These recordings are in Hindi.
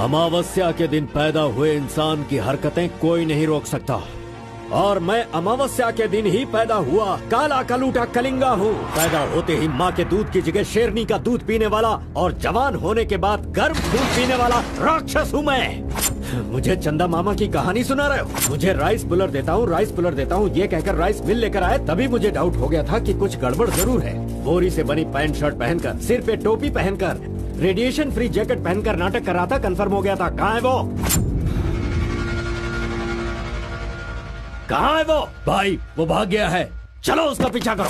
अमावस्या के दिन पैदा हुए इंसान की हरकतें कोई नहीं रोक सकता, और मैं अमावस्या के दिन ही पैदा हुआ काला कलूटा कलिंगा हूँ। पैदा होते ही माँ के दूध की जगह शेरनी का दूध पीने वाला और जवान होने के बाद गर्म दूध पीने वाला राक्षस हूँ मैं। मुझे चंदा मामा की कहानी सुना रहे हो? मुझे राइस पुलर देता हूँ, राइस पुलर देता हूँ ये कहकर राइस मिल लेकर आए, तभी मुझे डाउट हो गया था कि कुछ गड़बड़ जरूर है। बोरी से बनी पैंट शर्ट पहनकर, सिर पे टोपी पहनकर, रेडिएशन फ्री जैकेट पहनकर नाटक कर रहा था, कंफर्म हो गया था। कहाँ है वो? कहाँ है वो? भाई वो भाग गया है, चलो उसका पीछा करो।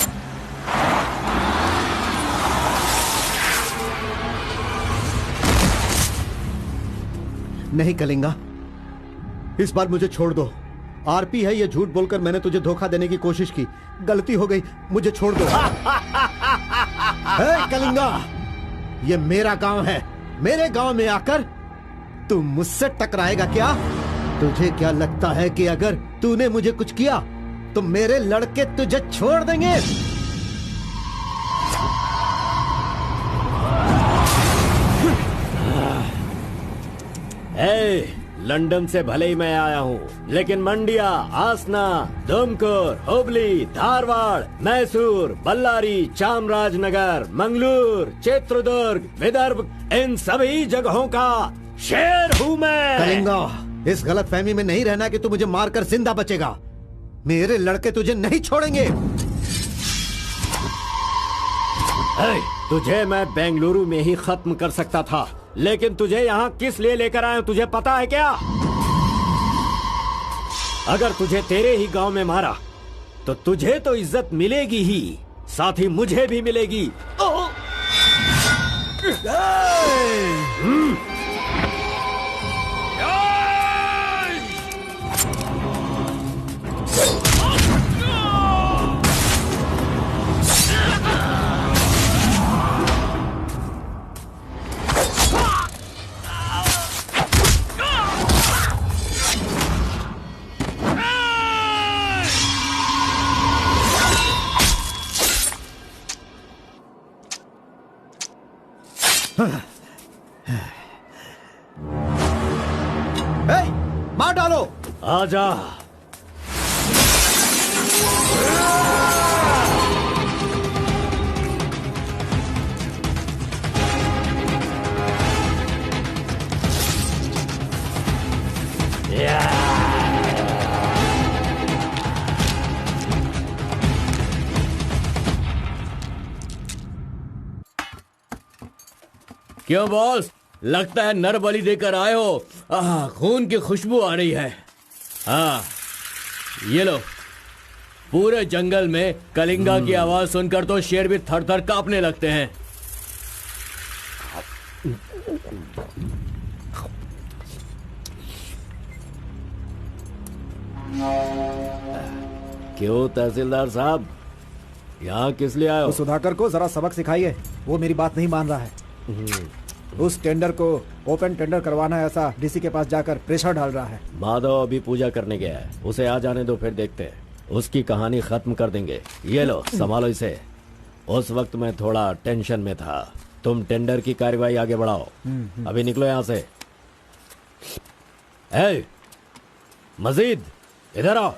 नहीं कलिंगा, इस बार मुझे छोड़ दो। आरपी है, ये झूठ बोलकर मैंने तुझे धोखा देने की कोशिश की, गलती हो गई, मुझे छोड़ दो। कलिंगा, ये मेरा गांव है, मेरे गांव में आकर तू मुझसे टकराएगा क्या? तुझे क्या लगता है कि अगर तूने मुझे कुछ किया तो मेरे लड़के तुझे छोड़ देंगे? लंदन से भले ही मैं आया हूँ, लेकिन मंडिया, आसना, दुमकुर, हुबली, धारवाड़, मैसूर, बल्लारी, चामराजनगर, मंगलूर, चित्रदुर्ग, विदर्भ, इन सभी जगहों का शेर हूँ मैं। कलिंगा, इस गलत फहमी में नहीं रहना कि तू मुझे मारकर जिंदा बचेगा। मेरे लड़के तुझे नहीं छोड़ेंगे। तुझे मैं बेंगलुरु में ही खत्म कर सकता था, लेकिन तुझे यहाँ किस लिए लेकर आया तुझे पता है क्या? अगर तुझे तेरे ही गांव में मारा तो तुझे तो इज्जत मिलेगी ही, साथ ही मुझे भी मिलेगी। मार डालो। आजा। क्यों बॉस, लगता है नर बलि देकर आए हो। खून की खुशबू आ रही है। हाँ, ये लो। पूरे जंगल में कलिंगा की आवाज सुनकर तो शेर भी थर थर कांपने लगते हैं। क्यों तहसीलदार साहब, यहाँ किस लिए आए हो? सुधाकर को जरा सबक सिखाइए, वो मेरी बात नहीं मान रहा है। उस टेंडर को ओपन टेंडर करवाना है, ऐसा डीसी के पास जाकर प्रेशर डाल रहा है। माधव अभी पूजा करने गया है, उसे आ जाने दो, फिर देखते हैं। उसकी कहानी खत्म कर देंगे। ये लो, संभालो इसे। उस वक्त मैं थोड़ा टेंशन में था। तुम टेंडर की कार्यवाही आगे बढ़ाओ। अभी निकलो यहाँ से। ए, मजीद इधर आओ।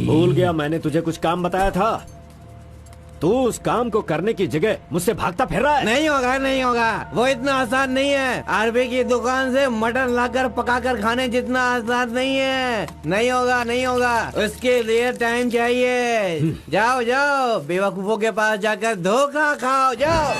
भूल गया मैंने तुझे कुछ काम बताया था। तू उस काम को करने की जगह मुझसे भागता फिर रहा है। नहीं होगा, नहीं होगा, वो इतना आसान नहीं है। आरबी की दुकान से मटन लाकर पकाकर खाने जितना आसान नहीं है। नहीं होगा, नहीं होगा, उसके लिए टाइम चाहिए। जाओ जाओ, बेवकूफों के पास जाकर धोखा खाओ, जाओ।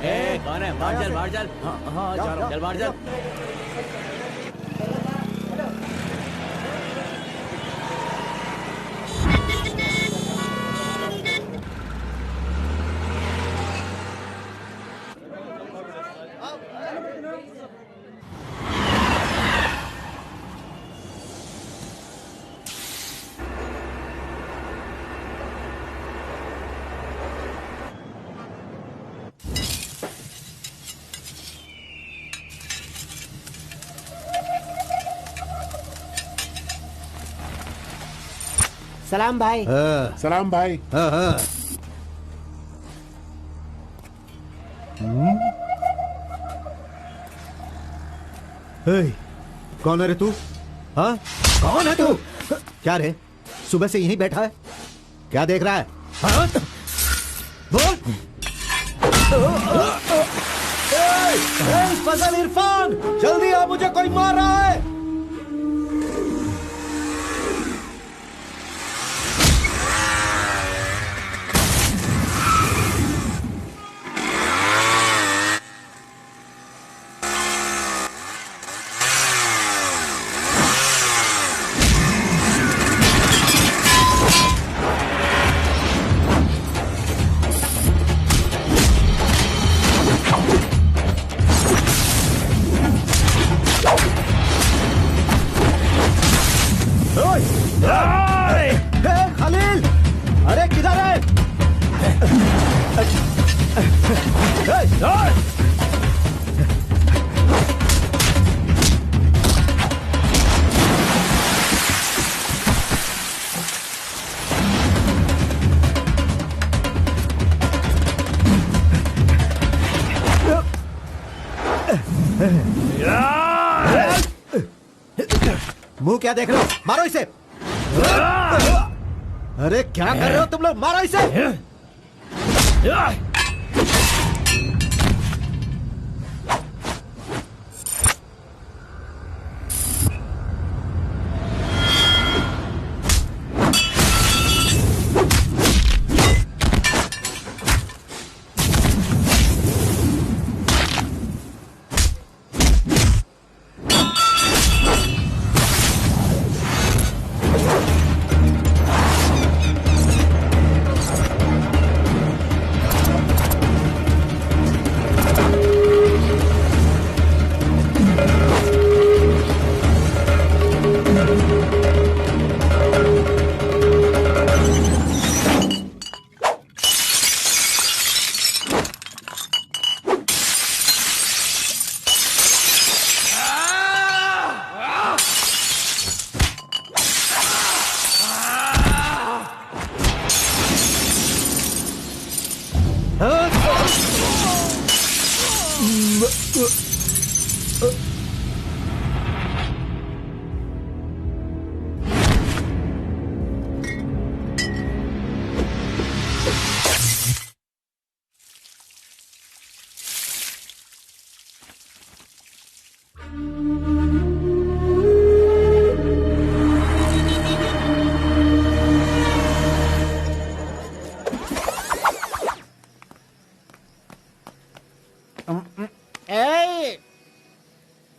कौन है? बाहर चल, बाहर चल। हाँ, जा रहा हूँ। चल बाहर चल। सलाम भाई। सलाम भाई। कौन है रे तू? हाँ, कौन है तू? क्या रे, सुबह से यहीं बैठा है? क्या देख रहा है? हाँ? बोल। फजल इरफान, जल्दी आ, मुझे कोई मार रहा है। खलील, अरे किधर है? मुंह क्या देख रहे हो? मारो इसे। अरे क्या कर रहे हो तुम लोग? मारो इसे।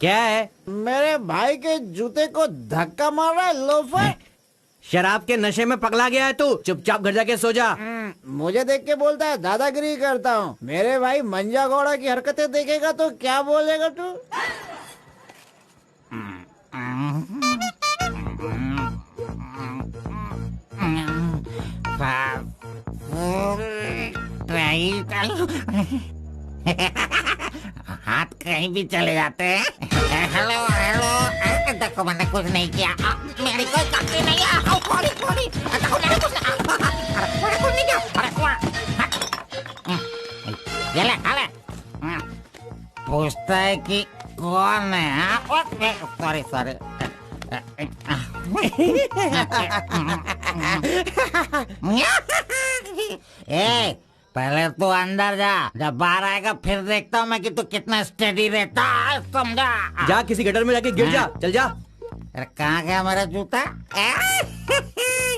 क्या है? मेरे भाई के जूते को धक्का मार रहा है लोफर। शराब के नशे में पगला गया है तू। चुपचाप घर जाके सो जा। मुझे देख के बोलता है दादागिरी करता हूँ। मेरे भाई मंजा घोड़ा की हरकतें देखेगा तो क्या बोलेगा तू? हाथ कहीं भी चले जाते हैं। हेलो हेलो, देखो मैंने कुछ नहीं किया। मेरी कोई गलती नहीं है। सॉरी सॉरी, देखो मैंने कुछ नहीं किया। ये ले, खा ले। पूछता है कि कौन है? Sorry sorry. ए, पहले तू अंदर जा, जब बाहर आएगा फिर देखता हूँ मैं कि तू कितना स्टेडी रहता है, समझा? जा किसी गटर में जाके गिर जा। चल जा। अरे कहाँ गया मेरा जूता?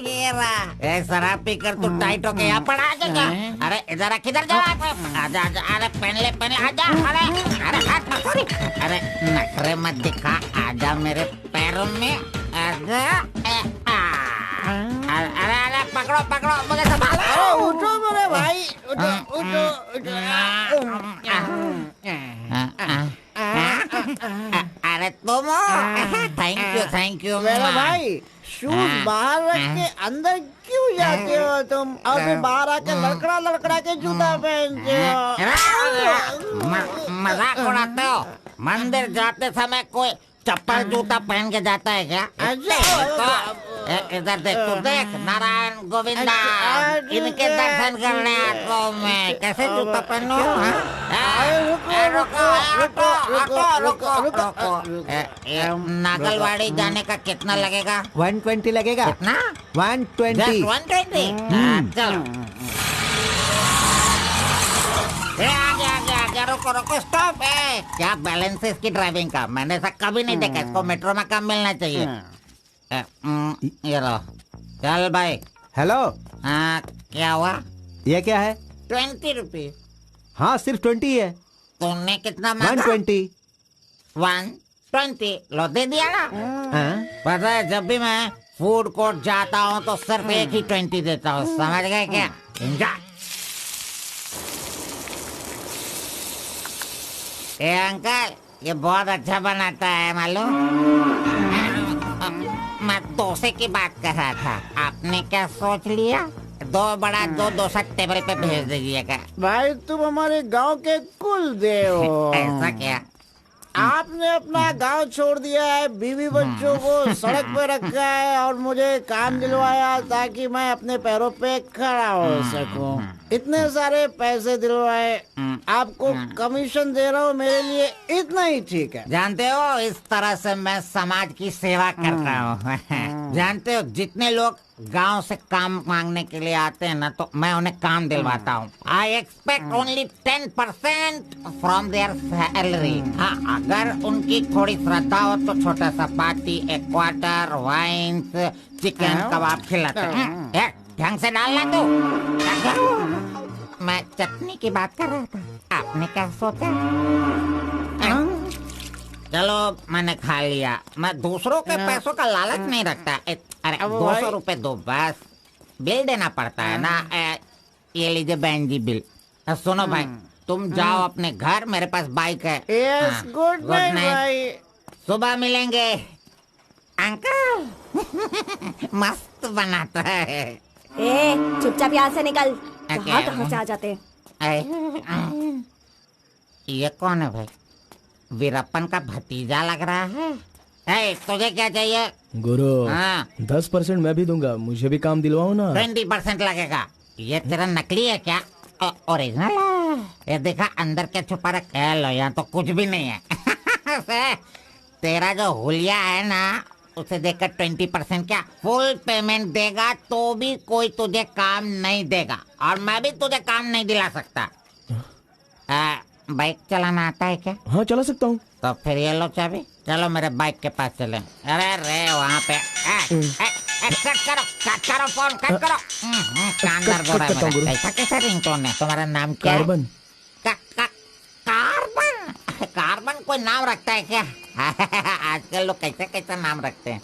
ये रहा। ए, शराब पीकर तू टाइट होके यहाँ पड़ा आजा। अरे इधर आ, किधर जा? आजा आजा, अरे पहन ले आजा। अरे हाथ पकड़ी। अरे नखरे मत दिखा, आजा मेरे पैरों में आजा। अरे अरे पकड़ो पकड़ो, मुझे संभालो। उठो मेरे भाई, उठो उठो उठो। अरे तुम, थैंक यू मेरे भाई, शूज बाहर रख के अंदर क्यों जाते हो तुम? और फिर बाहर आके लड़खड़ा के जूता पहनते हो। मजाक उड़ाते हो? मंदिर जाते समय कोई चप्पल जूता पहन के जाता है क्या? इधर देख, तू देख, नारायण गोविंदा, इनके दर्शन करने आता हूँ मैं। कैसे जूता पहनो? नागलवाड़ी जाने का कितना लगेगा? 120 लगेगा। कितना? 120। 120? चलो। आगे रुको, स्टॉप है। क्या बैलेंस है इसकी ड्राइविंग का? मैंने ऐसा कभी नहीं देखा। इसको मेट्रो में काम मिलना चाहिए। ये लो, चल भाई। हेलो, हाँ, क्या हुआ? ये क्या है? 20 रुपये। हाँ, सिर्फ 20 है। तुमने कितना मांगा? 120। 120 लो, दे दिया ना। हाँ? पता है, जब भी मैं फूड कोर्ट जाता हूँ तो सिर्फ एक ही 20 देता हूँ, समझ गए क्या? एंजॉय। ए अंकल, ये बहुत अच्छा बनाता है मालूम। मैं डोसे की बात कर रहा था, आपने क्या सोच लिया? 2 बड़ा 2 डोसा टेबल पे भेज दीजिएगा। भाई तुम हमारे गांव के कुल देव हो। ऐसा क्या? आपने अपना गांव छोड़ दिया है, बीवी बच्चों को सड़क पे रखा है और मुझे काम दिलवाया ताकि मैं अपने पैरों पे खड़ा हो सकूं। इतने सारे पैसे दिलवाए, आपको कमीशन दे रहा हूँ, मेरे लिए इतना ही ठीक है। जानते हो, इस तरह से मैं समाज की सेवा करता हूँ। जानते हो, जितने लोग गांव से काम मांगने के लिए आते हैं ना, तो मैं उन्हें काम दिलवाता हूँ। I expect only 10% from there salary. हाँ, अगर उनकी थोड़ी श्रद्धा हो तो छोटा सा पार्टी, एक क्वार्टर, वाइन्स, चिकन कबाब खिलाते हैं। ढंग से डालना तू। मैं चटनी की बात कर रहा था, आपने क्या सोचा? चलो, मैंने खा लिया। मैं दूसरों के पैसों का लालच नहीं रखता। अरे 200 रुपए दो बस, बिल देना पड़ता है ना। ये लीजिए बहन जी बिल। सुनो भाई, तुम जाओ अपने घर, मेरे पास बाइक है। यस, गुड नाइट भाई। सुबह मिलेंगे। अंकल मस्त बनाता है। ए, चुपचाप यहाँ से निकल। क्या? कहाँ से आ जाते हैं? ये कौन है भाई? वीरप्पन का भतीजा लग रहा है। तुझे क्या चाहिए? गुरु, हाँ, 10% मैं भी दूंगा, मुझे भी काम दिलवाओ ना। 20% लगेगा। ये तेरा नकली है क्या? ओरिजिनल है। ये देखा अंदर क्या छुपा रखा है? लो, यहाँ तो कुछ भी नहीं है। तेरा जो हुलिया है ना, उसे देखकर 20% क्या फुल पेमेंट देगा तो भी कोई तुझे काम नहीं देगा, और मैं भी तुझे काम नहीं दिला सकता। बाइक चलाना आता है क्या? हाँ, चला सकता हूँ। तो फिर ये लो चाबी, चलो मेरे बाइक के पास चले। अरे रे वहाँ पे कट करो फोन, कट करो। कान दर्द हो रहा है मेरा। ऐसा कैसा रिंगटोन है? तुम्हारा नाम क्या है? कार्बन। कार्बन? कार्बन कोई नाम रखता है क्या? आजकल लोग कैसे कैसे नाम रखते हैं।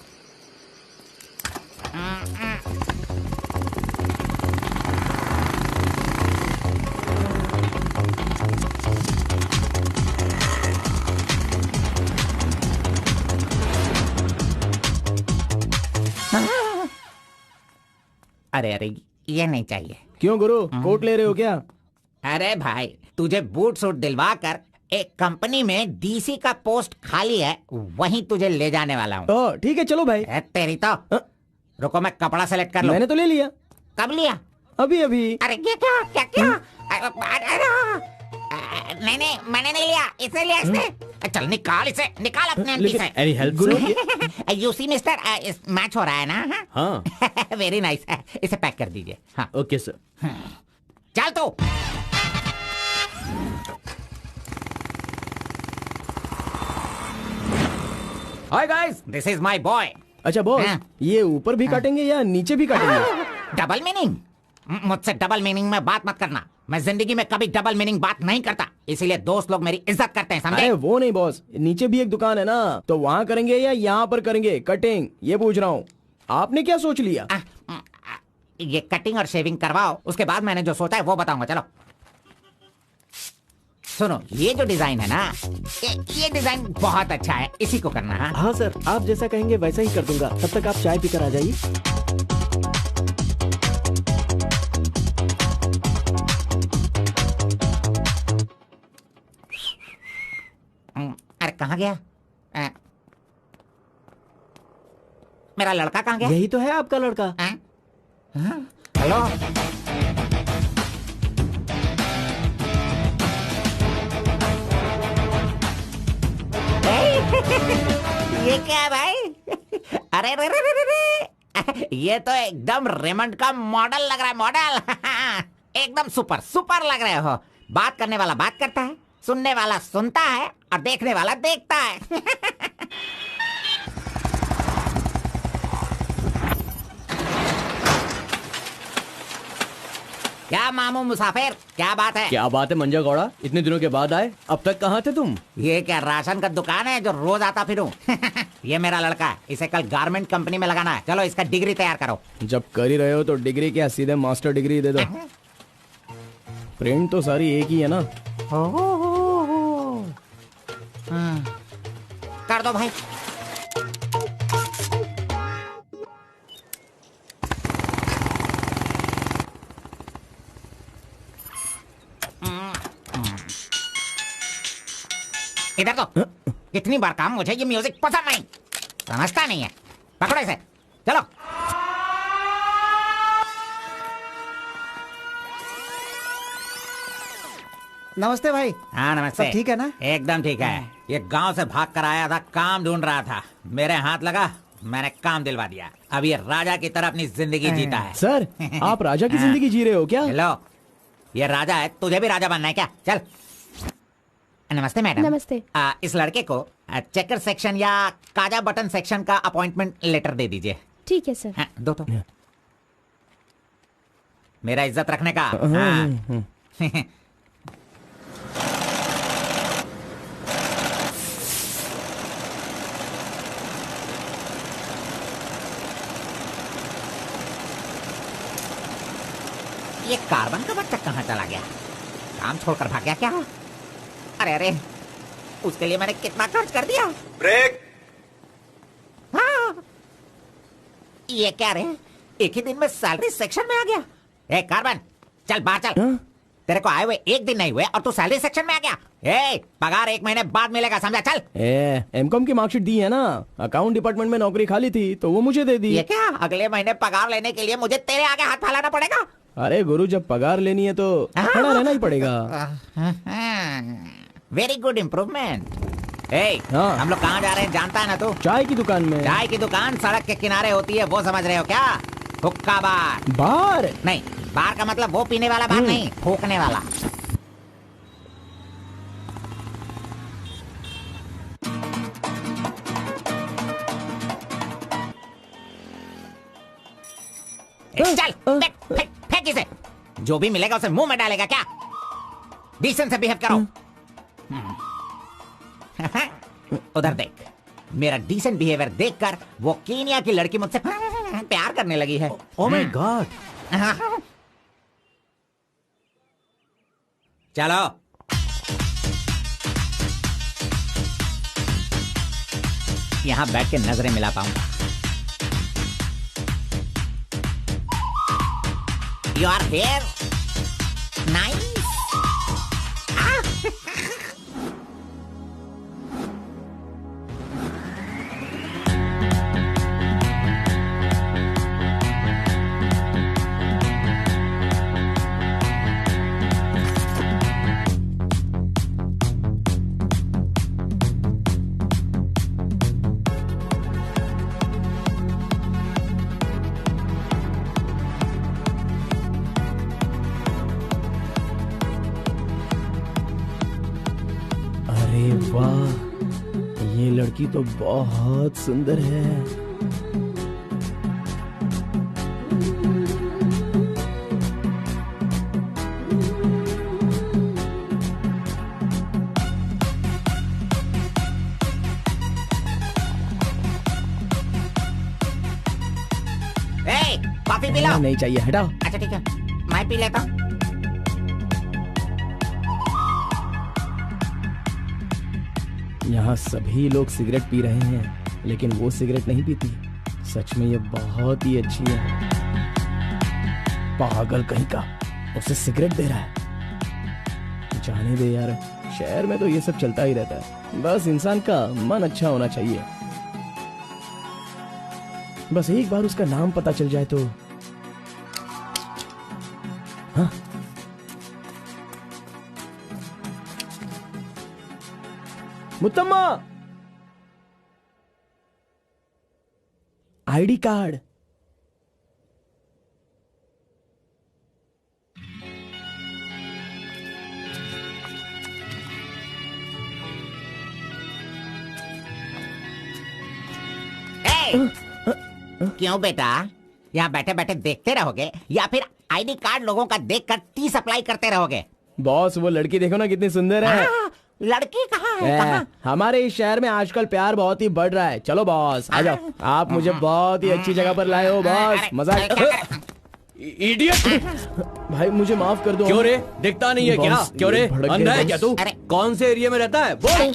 अरे अरे, ये नहीं चाहिए। क्यों गुरु, कोट ले रहे हो क्या? अरे भाई, तुझे बूट सूट दिलवा कर एक कंपनी में डीसी का पोस्ट खाली है, वहीं तुझे ले जाने वाला हूँ। ठीक है, चलो भाई। तेरी तो। रुको, मैं कपड़ा सेलेक्ट कर लूं। मैंने तो ले लिया। कब लिया? अभी अभी। अरे ये क्या? नहीं, मैंने नहीं लिया, इसे लिया इसने। चल निकाल इसे, निकाल अपने एमपी से। Any help Guru? You see mister, match हो रहा है ना? हाँ। Very nice. इसे पैक कर दीजिए। हाँ, ओके सर। चल तो। Hi guys, this is my boy. अच्छा बॉस, हाँ। ये ऊपर भी काटेंगे या नीचे भी काटेंगे? Double meaning? मुझसे डबल मीनिंग में बात मत करना। मैं जिंदगी में कभी डबल मीनिंग बात नहीं करता, इसीलिए दोस्त लोग मेरी इज्जत करते हैं, समझे? अरे वो नहीं बॉस, नीचे भी एक दुकान है ना, तो वहाँ करेंगे या यहाँ पर करेंगे कटिंग, ये पूछ रहा हूँ। आपने क्या सोच लिया? ये कटिंग और शेविंग करवाओ, उसके बाद मैंने जो सोचा है वो बताऊंगा। चलो सुनो, ये जो डिजाइन है ना, ये डिजाइन बहुत अच्छा है, इसी को करना है। हाँ सर, आप जैसा कहेंगे वैसा ही कर दूंगा। तब तक आप चाय पीकर आ जाइए। अरे कहाँ गया? मेरा लड़का कहाँ गया? यही तो है आपका लड़का। हेलो, ये क्या है भाई? अरे रे रे रे रे रे। ये तो एकदम रेमंड का मॉडल लग रहा है, मॉडल। एकदम सुपर सुपर लग रहे हो। बात करने वाला बात करता है, सुनने वाला सुनता है और देखने वाला देखता है। क्या मामू मुसाफिर, क्या बात है? क्या बात है मंजा गौड़ा, इतने दिनों के बाद आए, अब तक कहाँ थे तुम? ये क्या राशन का दुकान है जो रोज आता फिरूं? ये मेरा लड़का है, इसे कल गारमेंट कंपनी में लगाना है। चलो इसका डिग्री तैयार करो। जब कर ही रहे हो तो डिग्री क्या, सीधे मास्टर डिग्री दे दो। प्रिंट तो सारी एक ही है ना। कर दो भाई। इधर तो कितनी बार काम, मुझे ये म्यूजिक पसंद नहीं, समझता नहीं है। पकड़ो इसे, चलो। नमस्ते भाई। हाँ नमस्ते। सब ठीक है ना? एकदम ठीक है। ये गांव से भाग कर आया था, काम ढूंढ रहा था, मेरे हाथ लगा, मैंने काम दिलवा दिया। अब ये राजा की तरह अपनी जिंदगी जीता है। सर, आप राजा की जिंदगी जी रहे हो क्या? हेलो, ये राजा है, तुझे भी राजा बनना है क्या? चल। नमस्ते मैडम। नमस्ते। इस लड़के को चेकर सेक्शन या काजा बटन सेक्शन का अपॉइंटमेंट लेटर दे दीजिए। ठीक है सर। हाँ, दो तो। मेरा इज्जत रखने का। हाँ। ये कार्बन का बच्चा कहाँ चला गया? काम छोड़कर भाग गया क्या? अरे अरे, उसके लिए मैंने कितना खर्च कर दिया। ब्रेक। हाँ। ये क्या रे, एक ही दिन में सैलरी सेक्शन में आ गया। ए कार्बन, चल बाहर चल। तेरे को आए हुए एक दिन नहीं हुए और तू सैलरी सेक्शन में आ गया। ए, पगार 1 महीने बाद मिलेगा, समझा? चल। एमकॉम की मार्कशीट दी है ना, अकाउंट डिपार्टमेंट में नौकरी खाली थी तो वो मुझे दे दी। ये क्या, अगले महीने पगार लेने के लिए मुझे तेरे आगे हाथ फैलाना पड़ेगा? अरे गुरु, जब पगार लेनी है तो खड़ा रहना ही पड़ेगा। Very good improvement. हाँ। हम लोग कहाँ जा रहे हैं जानता है ना तू? चाय की दुकान में। चाय की दुकान सड़क के किनारे होती है, वो समझ रहे हो क्या? हुक्का बार। बार नहीं, बार का मतलब वो पीने वाला बार नहीं, फूकने वाला। चल फेंक इसे। जो भी मिलेगा उसे मुंह में डालेगा क्या? डिसेंट से बिहेव करो। उधर देख, मेरा डिसेंट बिहेवियर देखकर वो कीनिया की लड़की मुझसे प्यार करने लगी है। Oh my God. चलो। यहां बैठ के नजरें मिला पाऊंगा। Your hair nice. वाह, ये लड़की तो बहुत सुंदर है। बीड़ी पी लो। नहीं चाहिए, हटाओ। अच्छा ठीक है, मैं पी लेता हूँ। यहाँ सभी लोग सिगरेट पी रहे हैं, लेकिन वो सिगरेट नहीं पीती। सच में ये बहुत ही अच्छी है। पागल कहीं का, उसे सिगरेट दे रहा है। जाने दे यार, शहर में तो ये सब चलता ही रहता है। बस इंसान का मन अच्छा होना चाहिए। बस एक बार उसका नाम पता चल जाए तो। हाँ, मुत्तम्मा, आईडी कार्ड। क्यों बेटा, यहाँ बैठे बैठे देखते रहोगे या फिर आईडी कार्ड लोगों का देखकर टी सप्लाई करते रहोगे? बॉस, वो लड़की देखो ना कितनी सुंदर है। लड़की कहाँ है? कहाँ? हमारे इस शहर में आजकल प्यार बहुत ही बढ़ रहा है। चलो बॉस, आ जाओ। आप मुझे बहुत ही अच्छी जगह पर लाए हो बॉस। मजा इडियट! भाई मुझे माफ कर दो। क्यों रे, दिखता नहीं है क्या? बॉस, क्यों रे, भड़क अंधा गए है क्या तू? अरे। कौन से एरिया में रहता है बोल?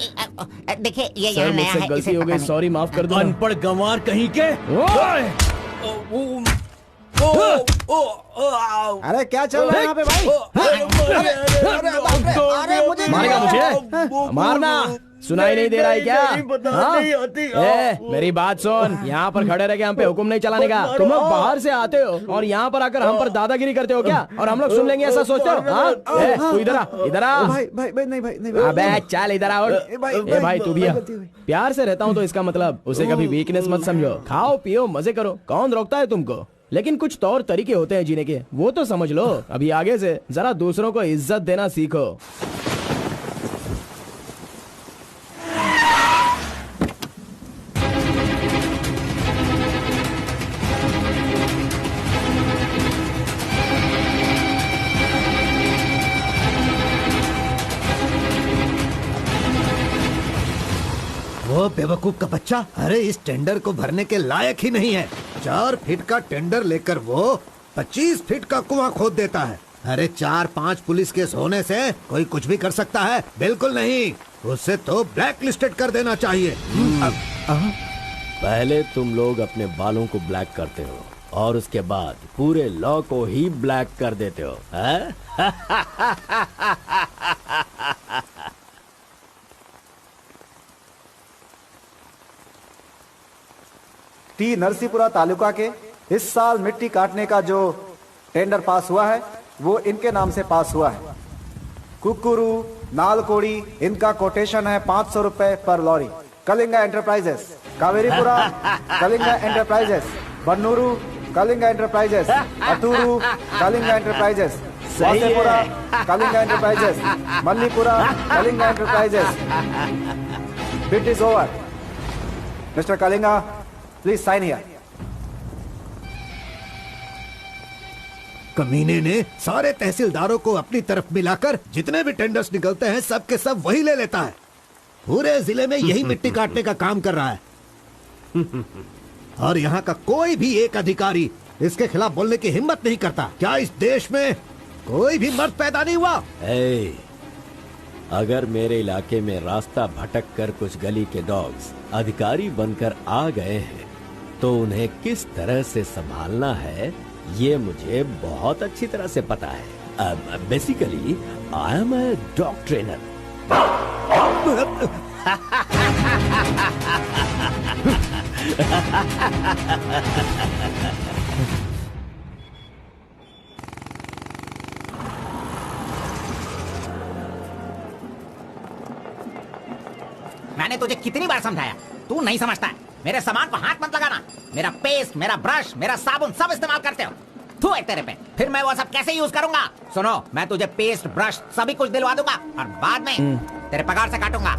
देखिए ये सर, यहाँ नया मुझसे है, गलती इसे हो पता गई, नहीं। सॉरी, माफ कर दो। अनपढ़ गंवार कहीं के। अरे क्या चल रहा है यहाँ पे भाई? अरे मुझे मारेगा मुझे? मारना सुनाई नहीं दे रहा है क्या? हाँ? मेरी बात सुन, यहाँ पर खड़े रह के हम पे हुक्म नहीं चलाने का। तुम लोग बाहर से आते हो और यहाँ पर आकर हम पर दादागिरी करते हो क्या? और हम लोग सुन लेंगे ऐसा सोचते हो? हाँ? तू इधर आ, इधर आ। भाई भाई भाई नहीं भाई नहीं। अबे चल इधर आ। भाई तू भी आ। प्यार से रहता हूँ तो इसका मतलब उसे कभी वीकनेस मत समझो। खाओ पियो मजे करो, कौन रोकता है तुमको? लेकिन कुछ तौर तरीके होते हैं जीने के, वो तो समझ लो। अभी आगे से जरा दूसरों को इज्जत देना सीखो। वो बेवकूफ का बच्चा, अरे इस टेंडर को भरने के लायक ही नहीं है। 4 फीट का टेंडर लेकर वो 25 फीट का कुआं खोद देता है। अरे 4-5 पुलिस केस होने से कोई कुछ भी कर सकता है? बिल्कुल नहीं, उसे तो ब्लैक लिस्टेड कर देना चाहिए। पहले तुम लोग अपने बालों को ब्लैक करते हो और उसके बाद पूरे लॉ को ही ब्लैक कर देते हो, हैं? टी नरसीपुरा तालुका के इस साल मिट्टी काटने का जो टेंडर पास हुआ है वो इनके नाम से पास हुआ है। कुकुरू, नालकोड़ी, इनका कोटेशन है 500 रुपए पर lorry. Kalinga Enterprises, Kaveripura Kalinga Enterprises, Bannuru Kalinga Enterprises, Atturu Kalinga Enterprises, Vasepura Kalinga Enterprises, Mallipura Kalinga Enterprises. Bid is over. Mister Kalinga, please sign here. कमीने ने सारे तहसीलदारों को अपनी तरफ मिलाकर जितने भी टेंडर्स निकलते हैं सब के सब वही ले लेता है। पूरे जिले में यही मिट्टी काटने का काम कर रहा है। और यहाँ का कोई भी एक अधिकारी इसके खिलाफ बोलने की हिम्मत नहीं करता। क्या इस देश में कोई भी मर्द पैदा नहीं हुआ? अगर मेरे इलाके में रास्ता भटक कर कुछ गली के डॉग्स अधिकारी बनकर आ गए हैं तो उन्हें किस तरह से संभालना है ये मुझे बहुत अच्छी तरह से पता है। Basically I am a dog trainer. मैंने तुझे कितनी बार समझाया, तू नहीं समझता है। मेरे सामान को हाथ मत लगाना। मेरा पेस्ट, मेरा ब्रश, मेरा साबुन सब इस्तेमाल करते हो। तू है तेरे पे, फिर मैं वो सब कैसे यूज करूंगा? सुनो, मैं तुझे पेस्ट, ब्रश सभी कुछ दिलवा दूंगा और बाद में तेरे पगार से काटूंगा।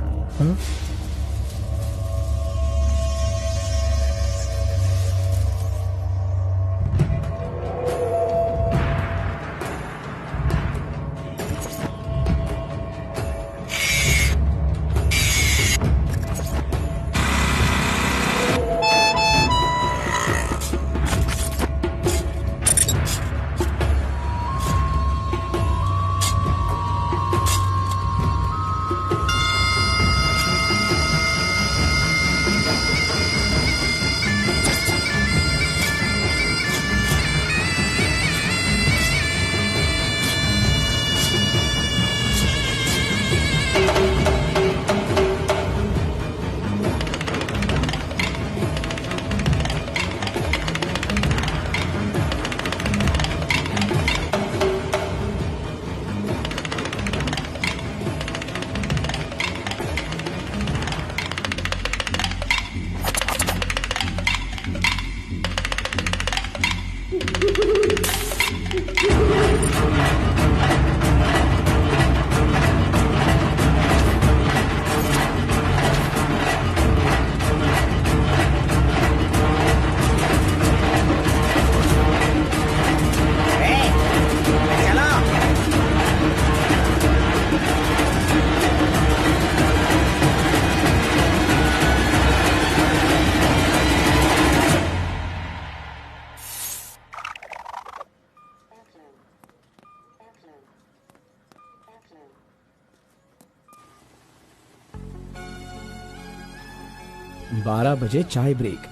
12 बजे चाय ब्रेक,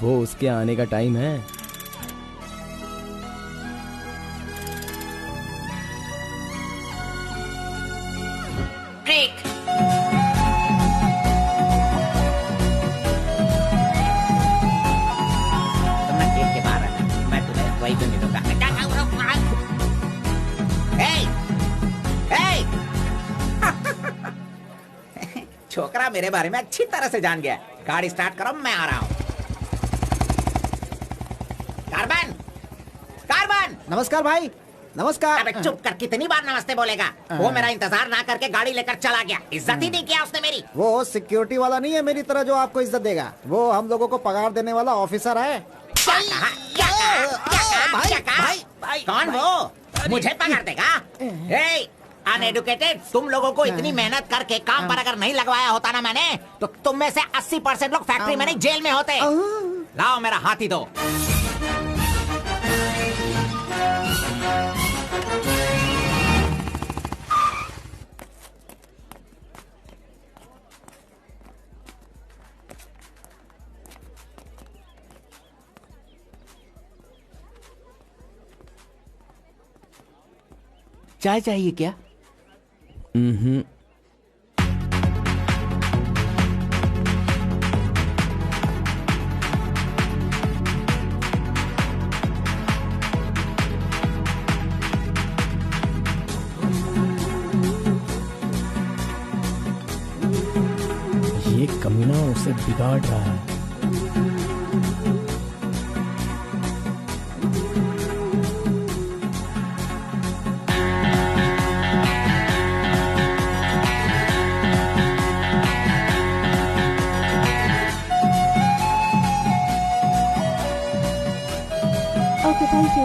वो उसके आने का टाइम है। ब्रेक। तुमने गेट के बाहर रहना, मैं तुम्हें वही पे मिलूंगा। छोकरा मेरे बारे में अच्छी तरह से जान गया। गाड़ी स्टार्ट करो, मैं आ रहा हूँ। Carbon, carbon. नमस्कार भाई, नमस्कार। अबे चुप कर, कितनी बार नमस्ते बोलेगा? वो मेरा इंतजार ना करके गाड़ी लेकर चला गया। इज्जत ही नहीं किया उसने मेरी। वो सिक्योरिटी वाला नहीं है मेरी तरह जो आपको इज्जत देगा। वो हम लोगों को पगार देने वाला ऑफिसर है। कौन वो? मुझे पगार देगा? अनएडुकेटेड, तुम लोगों को इतनी मेहनत करके काम पर अगर नहीं लगवाया होता ना मैंने, तो तुम में से 80% लोग फैक्ट्री में नहीं जेल में होते। लाओ मेरा हाथी दो। चाय चाहिए क्या? ये कमीना उसे बिगाड़ रहा है। Okay, thank you.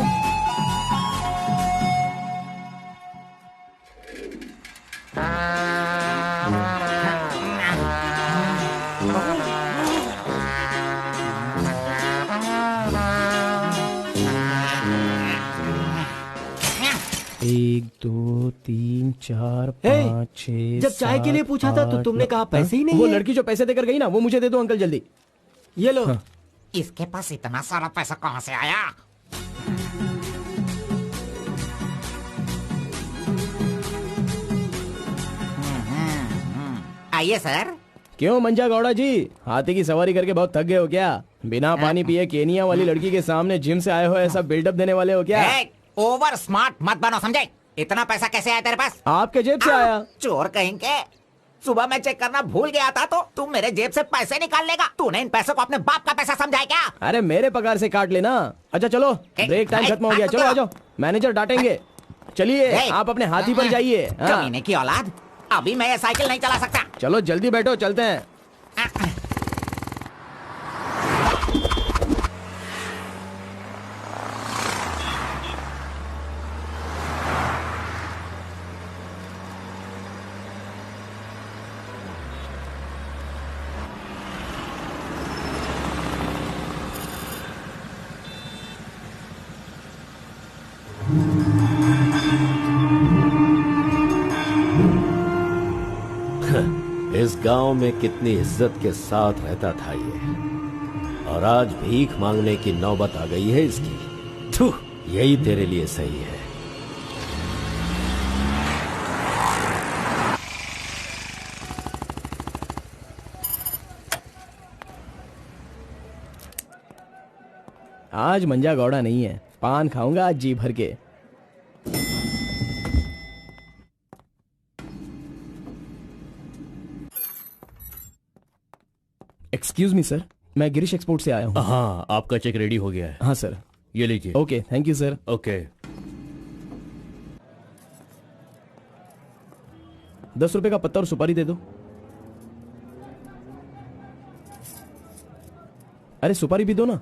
एक, दो, तीन, चार, पाँच, छह। जब चाय के लिए पूछा था तो तुमने कहा पैसे ही नहीं वो है। लड़की जो पैसे देकर गई ना, वो मुझे दे दो अंकल जल्दी। ये लो। इसके पास इतना सारा पैसा कहाँ से आया? आइए सर। क्यों मंजा गौड़ा जी, हाथी की सवारी करके बहुत थक गए हो क्या? बिना पानी पिए केनिया वाली लड़की के सामने जिम से आए हो, ऐसा बिल्डअप देने वाले हो क्या? ओवर स्मार्ट मत बनो, समझे? इतना पैसा कैसे आया तेरे पास? आपके जेब से आया। चोर कहेंगे। सुबह मैं चेक करना भूल गया था तो तू मेरे जेब से पैसे निकाल लेगा। तूने इन पैसों को अपने बाप का पैसा समझा है क्या? अरे मेरे पगार से काट लेना। अच्छा चलो, ब्रेक टाइम खत्म हो गया, चलो आ जाओ, मैनेजर डांटेंगे। चलिए आप अपने हाथी पर जाइए। कमीने की औलाद, अभी मैं ये साइकिल नहीं चला सकता। चलो जल्दी बैठो, चलते हैं। इस गांव में कितनी इज्जत के साथ रहता था ये, और आज भीख मांगने की नौबत आ गई है इसकी। थू, यही तेरे लिए सही है। आज मंजा गौड़ा नहीं है, पान खाऊंगा आज जी भर के। एक्सक्यूज मी सर, मैं गिरीश एक्सपोर्ट से आया हूँ। हाँ, आपका चेक रेडी हो गया है। हाँ सर। ये लीजिए। Okay, thank you sir. Okay. 10 रुपए का पत्ता और सुपारी दे दो। अरे सुपारी भी दो ना।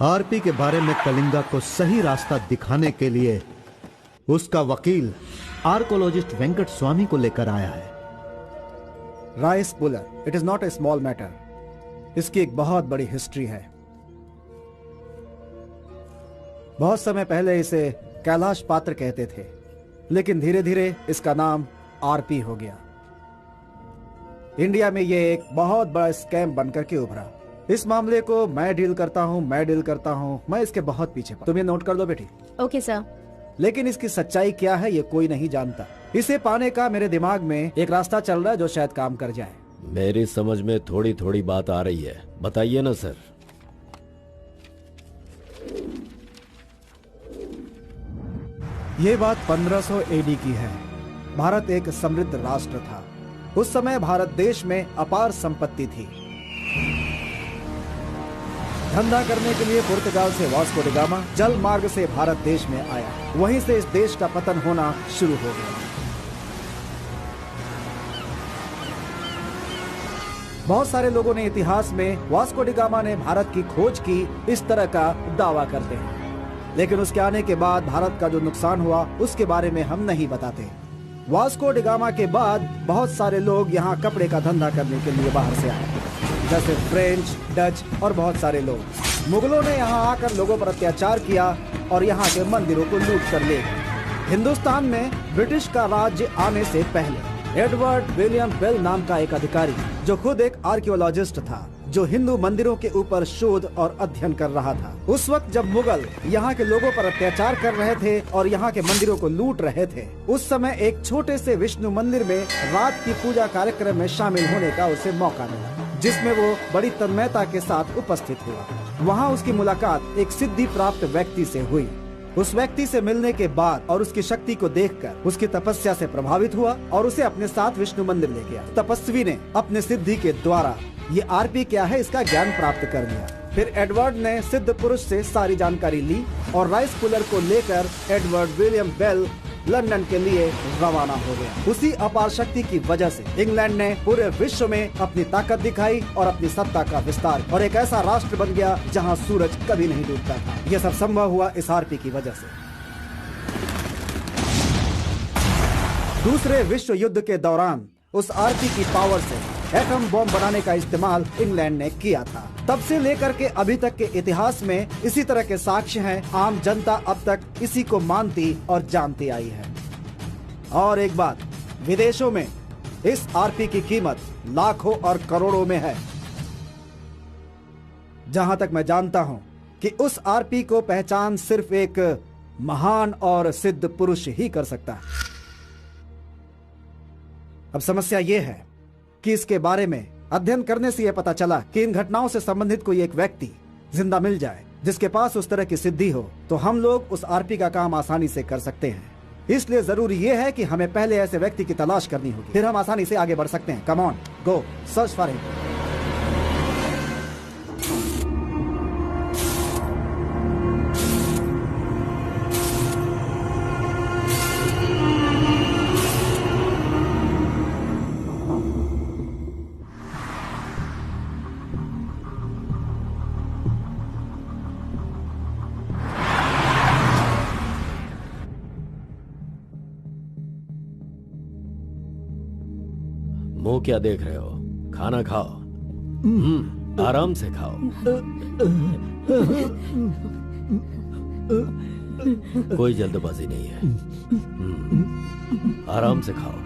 आरपी के बारे में कलिंगा को सही रास्ता दिखाने के लिए उसका वकील आर्कोलॉजिस्ट वेंकट स्वामी को लेकर आया है। Rice puller, it is not a small matter. इसकी एक बहुत बड़ी हिस्ट्री है। बहुत समय पहले इसे कैलाश पात्र कहते थे, लेकिन धीरे धीरे इसका नाम आरपी हो गया। इंडिया में यह एक बहुत बड़ा स्कैम बनकर के उभरा। इस मामले को मैं डील करता हूँ, मैं इसके बहुत पीछे तुम ये नोट कर दो बेटी। Okay sir. लेकिन इसकी सच्चाई क्या है ये कोई नहीं जानता। इसे पाने का मेरे दिमाग में एक रास्ता चल रहा है जो शायद काम कर जाए। मेरी समझ में थोड़ी थोड़ी बात आ रही है, बताइए ना सर। ये बात 1500 एडी की है। भारत एक समृद्ध राष्ट्र था। उस समय भारत देश में अपार संपत्ति थी। धंधा करने के लिए पुर्तगाल से वास्को डी गामा जल मार्ग से भारत देश में आया। वहीं से इस देश का पतन होना शुरू हो गया। बहुत सारे लोगों ने इतिहास में वास्को डी गामा ने भारत की खोज की इस तरह का दावा करते हैं, लेकिन उसके आने के बाद भारत का जो नुकसान हुआ उसके बारे में हम नहीं बताते। वास्को डी गामा के बाद बहुत सारे लोग यहाँ कपड़े का धंधा करने के लिए बाहर से आए, जैसे फ्रेंच, डच और बहुत सारे लोग। मुगलों ने यहाँ आकर लोगों पर अत्याचार किया और यहाँ के मंदिरों को लूट कर ले गए। हिंदुस्तान में ब्रिटिश का राज्य आने से पहले एडवर्ड विलियम बेल नाम का एक अधिकारी, जो खुद एक आर्कियोलॉजिस्ट था, जो हिंदू मंदिरों के ऊपर शोध और अध्ययन कर रहा था। उस वक्त जब मुगल यहाँ के लोगों पर अत्याचार कर रहे थे और यहाँ के मंदिरों को लूट रहे थे, उस समय एक छोटे से विष्णु मंदिर में रात की पूजा कार्यक्रम में शामिल होने का उसे मौका मिला, जिसमें वो बड़ी तन्मयता के साथ उपस्थित हुआ। वहाँ उसकी मुलाकात एक सिद्धि प्राप्त व्यक्ति से हुई। उस व्यक्ति से मिलने के बाद और उसकी शक्ति को देखकर उसकी तपस्या से प्रभावित हुआ और उसे अपने साथ विष्णु मंदिर ले गया। तपस्वी ने अपने सिद्धि के द्वारा ये आरपी क्या है इसका ज्ञान प्राप्त कर लिया। फिर एडवर्ड ने सिद्ध पुरुष से सारी जानकारी ली और राइस पुलर को लेकर एडवर्ड विलियम बेल लंदन के लिए रवाना हो गया। उसी अपार शक्ति की वजह से इंग्लैंड ने पूरे विश्व में अपनी ताकत दिखाई और अपनी सत्ता का विस्तार, और एक ऐसा राष्ट्र बन गया जहां सूरज कभी नहीं डूबता था। यह सब संभव हुआ इस आरपी की वजह से। दूसरे विश्व युद्ध के दौरान उस आरपी की पावर से एटम बॉम्ब बनाने का इस्तेमाल इंग्लैंड ने किया था। तब से लेकर के अभी तक के इतिहास में इसी तरह के साक्ष्य हैं। आम जनता अब तक इसी को मानती और जानती आई है। और एक बात, विदेशों में इस आरपी की कीमत लाखों और करोड़ों में है। जहां तक मैं जानता हूं कि उस आरपी को पहचान सिर्फ एक महान और सिद्ध पुरुष ही कर सकता है। अब समस्या यह है कि इसके बारे में अध्ययन करने से यह पता चला कि इन घटनाओं से संबंधित कोई एक व्यक्ति जिंदा मिल जाए जिसके पास उस तरह की सिद्धि हो, तो हम लोग उस आरपी का काम आसानी से कर सकते हैं। इसलिए जरूरी यह है कि हमें पहले ऐसे व्यक्ति की तलाश करनी होगी, फिर हम आसानी से आगे बढ़ सकते हैं। Come on, go search for him. मुंह क्या देख रहे हो? खाना खाओ। आराम से खाओ। कोई जल्दबाजी नहीं है। आराम से खाओ।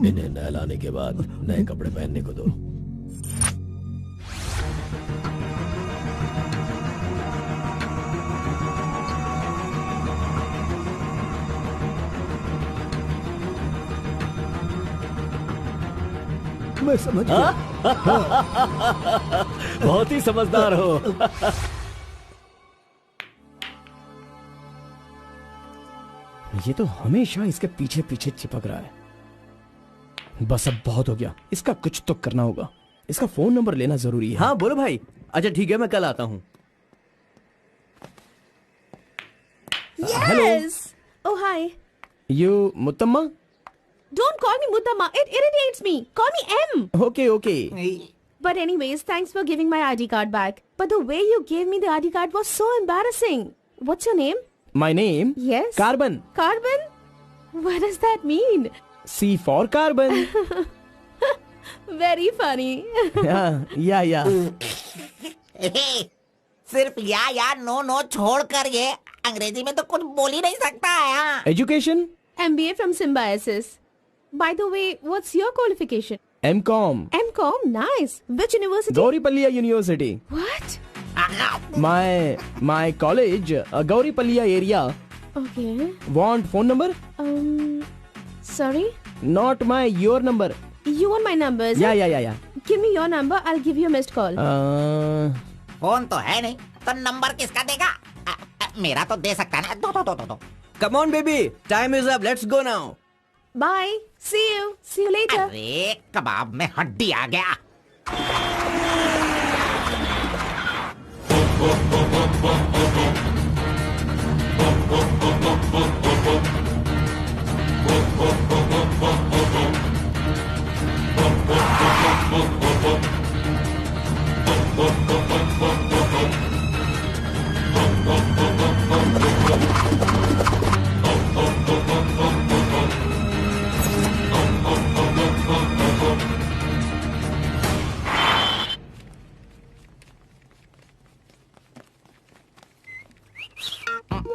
इन्हें नहलाने के बाद नए कपड़े पहनने को दो। मैं समझ गया। बहुत ही समझदार हो। ये तो हमेशा इसके पीछे पीछे चिपक रहा है। बस अब बहुत हो गया, इसका कुछ तो करना होगा। इसका फोन नंबर लेना जरूरी है। हाँ बोलो भाई। अच्छा ठीक है, मैं कल आता हूँ। Yes. Oh hi. You Muthamma? Don't call me Muttama. It irritates me. Call me M. Okay okay. But anyways, thanks for giving my ID card back. But the way you gave me the ID card was so embarrassing. What's your name? My name? Yes. Carbon. Carbon? What does that mean? C for carbon. Very funny. yeah. सिर्फ या नो छोड़ कर ये अंग्रेजी में तो कुछ बोल ही नहीं सकता है। हाँ। Education? MBA from Symbiosis. By the way, what's your qualification? M.Com. M.Com? Nice. Which university? Gauripalliya University. What? My college, Gauripalliya area. Okay. Want phone number? Sorry? Not your number. You want my number? is it? Yeah. Give me your number. I'll give you a missed call. Phone तो है नहीं तो नंबर किसका देगा? मेरा तो दे सकता है ना। दो। Come on, baby. Time is up. Let's go now. Bye. See you. See you later. अरे कबाब में हड्डी आ गया।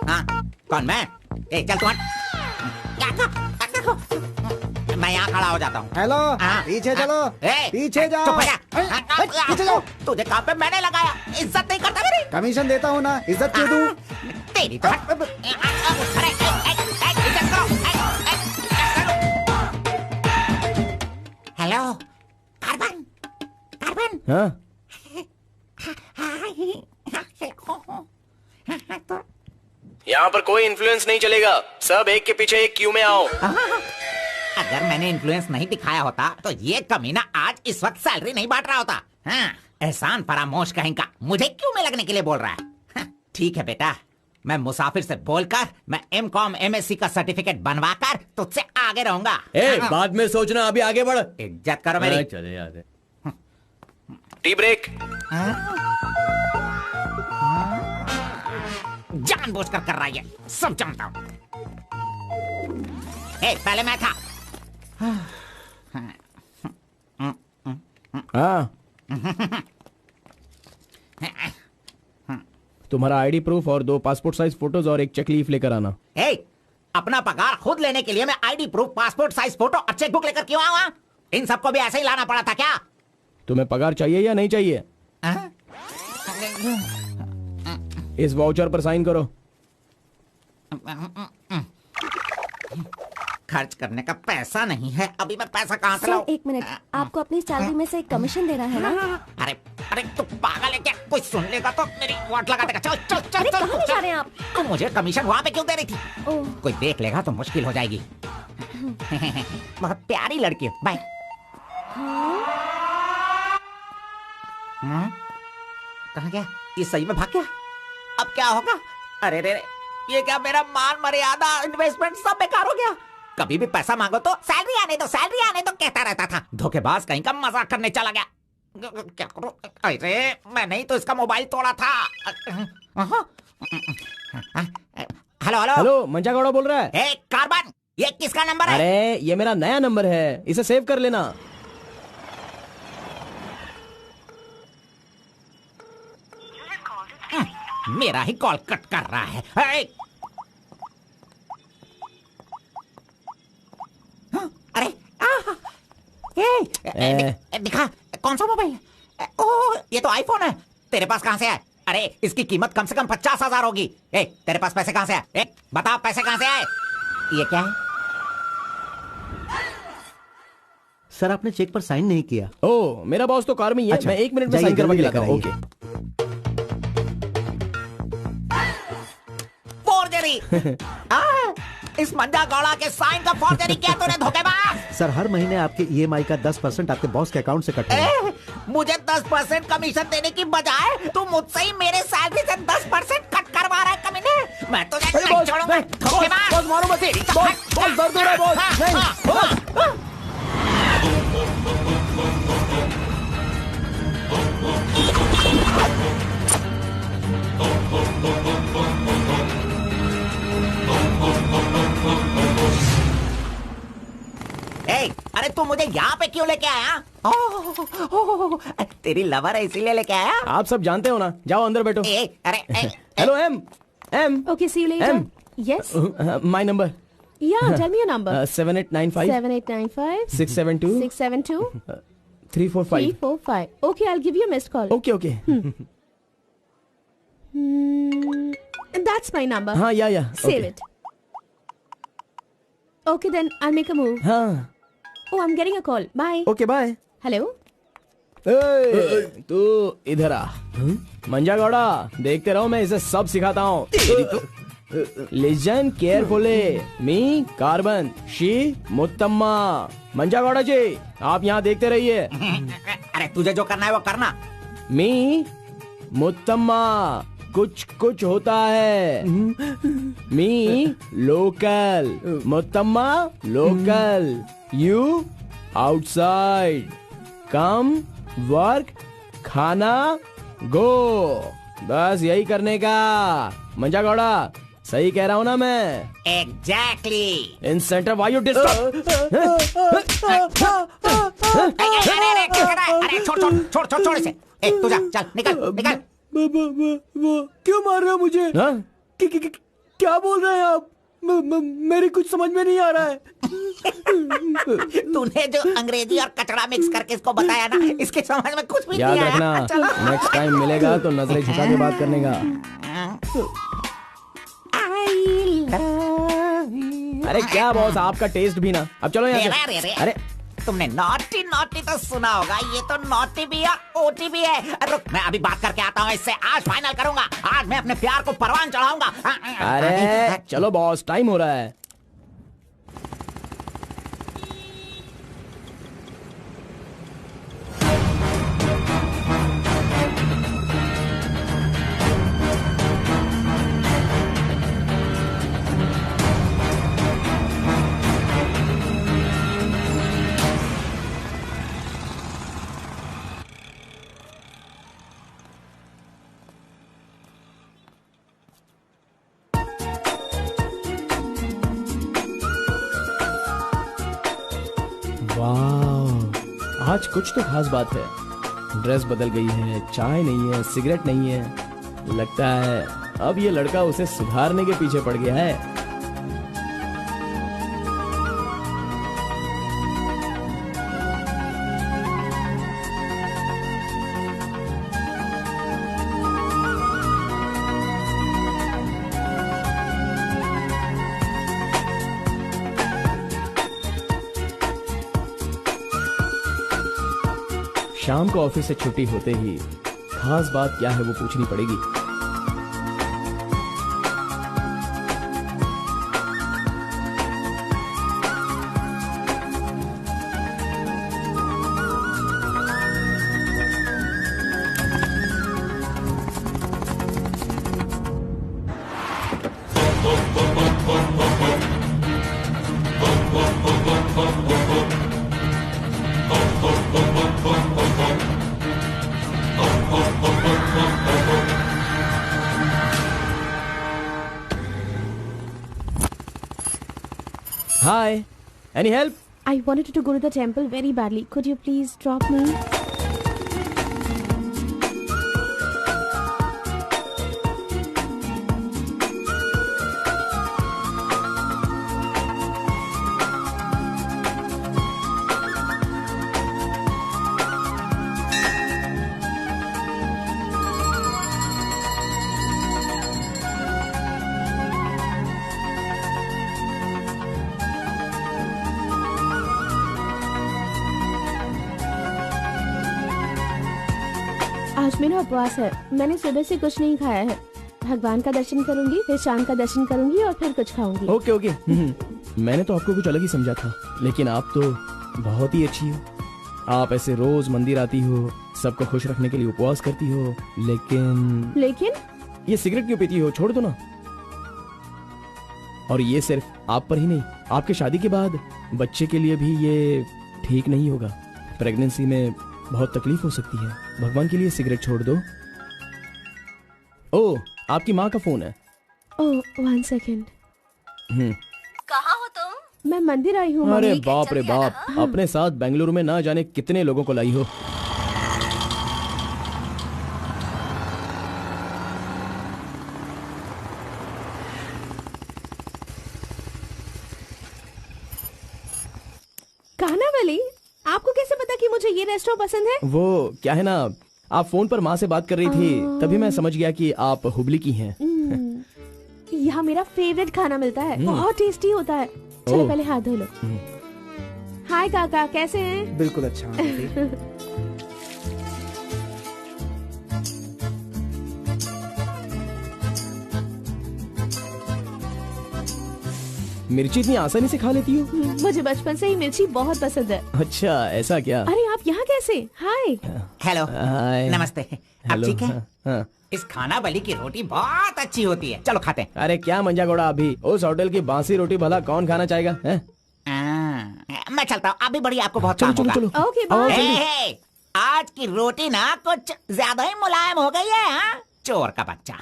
हाँ, कौन मैं? ए, चल तू हट। मैं यहाँ खड़ा हो जाता हूँ। हेलो, हाँ, पीछे चलो, ए, पीछे जाओ। चुप हो जा। पीछे जाओ। तुझे काम पे मैंने लगाया, इज्जत नहीं करता मेरी। कमीशन देता हूँ ना, इज्जत क्यों दूँ? तेरी तो हट। अरे, इज्जत करो। Hello, carbon. हाँ? यहाँ पर कोई इन्फ्लुएंस नहीं चलेगा। सब एक के पीछे एक क्यू में आओ। अगर मैंने इन्फ्लुएंस नहीं दिखाया होता तो ये कमीना आज इस वक्त सैलरी नहीं बांट रहा होता। हाँ, एहसान फरामोश कहेंगा, मुझे क्यों में लगने के लिए बोल रहा है? हाँ, ठीक है बेटा, मैं मुसाफिर से बोलकर मैं M.Com MSc का सर्टिफिकेट बनवाकर तुझसे आगे रहूंगा। बाद में सोचना, अभी आगे बढ़। इज्जत करो मेरी। चले यार। Tea break. जानबूझकर कर रहा है, सब जानता हूँ। पहले मैं था। हाँ। तुम्हारा आईडी प्रूफ और 2 पासपोर्ट साइज फोटोज और एक चेक लीफ लेकर आना। अपना पगार खुद लेने के लिए मैं ID proof, passport size photo और चेकबुक लेकर क्यों आऊँ? इन सबको भी ऐसे ही लाना पड़ा था क्या? तुम्हें पगार चाहिए या नहीं चाहिए? इस वाउचर पर साइन करो। खर्च करने का पैसा नहीं है, अभी मैं पैसा कहाँ से सर, लाऊं? 1 मिनट, आपको अपनी सैलरी में से एक कमीशन देना है ना? अरे तू पागल है क्या? कोई सुन लेगा तो मेरी वाट लगा देगा। चल अरे कहाँ ले जा रहे हैं आप? तू मुझे कमीशन वहाँ पे क्यों दे रही थी? ओह, कोई देख लेगा तो मुश्किल हो जाएगी। बहुत प्यारी लड़की है। बाय। कहाँ गया? ये सही में भाग गया? अब क्या होगा? अरे रे, ये क्या मेरा मान मर्यादा इन्वेस्टमेंट सब बेकार हो गया। कभी भी पैसा मांगो तो सैलरी आने दो कहता रहता था। धोखेबाज कहीं का मजाक करने चला गया। क्या करूं? अरे मैंने ही तो इसका मोबाइल तोड़ा था। हेलो, मंचा गौड़ा बोल रहा है। कार्बन, ये किसका नंबर है? अरे ये मेरा नया नंबर है, इसे सेव कर लेना। मेरा ही कॉल कट कर रहा है। अरे दिखा, कौन सा मोबाइल है? ओह, ये तो आईफोन है। तेरे पास कहाँ से है? अरे इसकी कीमत कम से कम 50,000 होगी। तेरे पास पैसे कहाँ से आए? बता, पैसे कहाँ से आए? ये क्या है? सर, आपने चेक पर साइन नहीं किया। ओह, मेरा बॉस तो कार में ही है। मैं 1 मिनट में साइन करवा के लाता हूँ। ओके। फोर्जरी। इस मंजा गौड़ा के साइन का फोर्जरी किया तूने, धोखेबाज। सर, हर महीने आपके EMI का 10% आपके बॉस के अकाउंट से कट होगा। मुझे 10% कमीशन देने की बजाय तू मुझसे ही मेरे सैलरी से 10% कट करवा रहा है कमीने। मैं तुझे नहीं छोड़ूंगा, धोखेबाज। बॉस मारो मत। बॉस दर्द हो रहा है बॉस। नहीं। मुझे यहाँ पे क्यों लेके आया? तेरी लवर है इसीलिए लेके आया? आप सब जानते हो ना, जाओ अंदर बैठो। अरे hello M. Okay, see you later. M. Yes. My number Yeah, tell me your number. 7895 7895 672 672 345। 345. Okay, I'll give you a missed call. Okay okay. That's my number. हाँ या Save it. Okay, then I'll make a move. हाँ Oh, I'm getting a call. Bye. Okay bye. Hello? तू इधर आ। मंजा गौड़ा, देखते रहो, मैं इसे सब सिखाता हूँ। Listen carefully. Me carbon, she Muthamma. Manja Gowda ji, आप यहाँ देखते रहिए। अरे तुझे जो करना है वो करना। मी मुत्तम्मा, कुछ कुछ होता है। Me local, Muthamma local, you outside. Come, work, khana, go. बस यही करने का। मंजा गौड़ा, सही कह रहा हूँ ना मैं? एग्जैक्टली। इन सेंटर वायु डिस्टर्ब। अरे छोड़ इसे। तू जा, चल निकल। क्यों मार रहे हो मुझे? क्या बोल रहे हैं आप? मेरी कुछ समझ में नहीं आ रहा है। तूने जो अंग्रेजी और कचड़ा मिक्स करके इसको बताया ना, इसके समझ में कुछ भी याद नहीं आया। रखना, नेक्स्ट टाइम मिलेगा तो नजरें झुका के बात करने का। अरे क्या बॉस, आपका टेस्ट भी ना। अब चलो यहाँ से। अरे तुमने नॉटी तो सुना होगा, ये तो नॉटी भी है, ओटी भी है। रुक, मैं अभी बात करके आता हूँ इससे। आज फाइनल करूंगा। आज मैं अपने प्यार को परवान चढ़ाऊंगा। अरे चलो बॉस, टाइम हो रहा है। वाह, आज कुछ तो खास बात है। ड्रेस बदल गई है, चाय नहीं है, सिगरेट नहीं है। लगता है अब ये लड़का उसे सुधारने के पीछे पड़ गया है। शाम को ऑफिस से छुट्टी होते ही खास बात क्या है वो पूछनी पड़ेगी। Hi, any help? I wanted to go to the temple very badly. Could you please drop me? आज मेरा उपवास है। मैंने सुबह से कुछ नहीं खाया है। भगवान का दर्शन करूंगी, फिर शाम का दर्शन करूंगी और फिर कुछ खाऊंगी। ओके। मैंने तो आपको कुछ अलग ही समझा था, लेकिन आप तो बहुत ही अच्छी हो। आप ऐसे रोज मंदिर आती हो, सबको खुश रखने के लिए उपवास करती हो, लेकिन ये सिगरेट क्यों पीती हो? छोड़ दो ना। और ये सिर्फ आप पर ही नहीं, आपके शादी के बाद बच्चे के लिए भी ये ठीक नहीं होगा। प्रेगनेंसी में बहुत तकलीफ हो सकती है। भगवान के लिए सिगरेट छोड़ दो। ओह, आपकी माँ का फोन है। ओह, 1 सेकेंड। कहाँ हो तुम? मैं मंदिर आई हूँ। अरे मम्मी। बाप रे बाप, अपने साथ बेंगलुरु में ना जाने कितने लोगों को लाई हो। कानावली, आपको कैसे पता कि मुझे ये रेस्टोरेंट पसंद है? वो क्या है ना, आप फोन पर माँ से बात कर रही थी, तभी मैं समझ गया कि आप हुबली की हैं। यहाँ मेरा फेवरेट खाना मिलता है, बहुत टेस्टी होता है। चलो पहले हाथ धो लो। हाय काका, कैसे हैं? बिल्कुल अच्छा हूँ बेटी। मिर्ची इतनी आसानी से खा लेती हो? मुझे बचपन से ही मिर्ची बहुत पसंद है। अच्छा, ऐसा क्या? अरे आप यहाँ कैसे? हाय। हेलो, हाय। नमस्ते। आप हेलो। ठीक है? हाँ। इस खानावली की रोटी बहुत अच्छी होती है, चलो खाते हैं। अरे क्या मंजा घोड़ा, अभी उस होटल की बासी रोटी भला कौन खाना चाहेगा? हैं? मैं चलता हूँ, अभी बड़ी आपको बहुत चलो काम चलो होगा। चलो। ओके आओ बाय। जल्दी। हे, आज की रोटी ना कुछ ज्यादा ही मुलायम हो गई है। हाँ? चोर का बच्चा।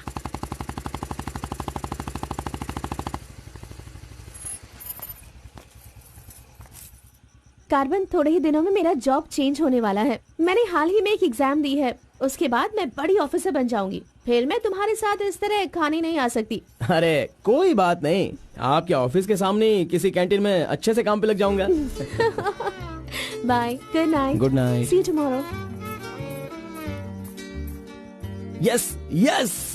कार्बन, थोड़े ही दिनों में मेरा जॉब चेंज होने वाला है। मैंने हाल ही में एक एग्जाम दी है, उसके बाद मैं बड़ी ऑफिसर बन जाऊंगी। फिर मैं तुम्हारे साथ इस तरह खाने नहीं आ सकती। अरे कोई बात नहीं, आपके ऑफिस के सामने किसी कैंटीन में अच्छे से काम पे लग जाऊंगा। Bye, good night. Good night. See you tomorrow. Yes yes.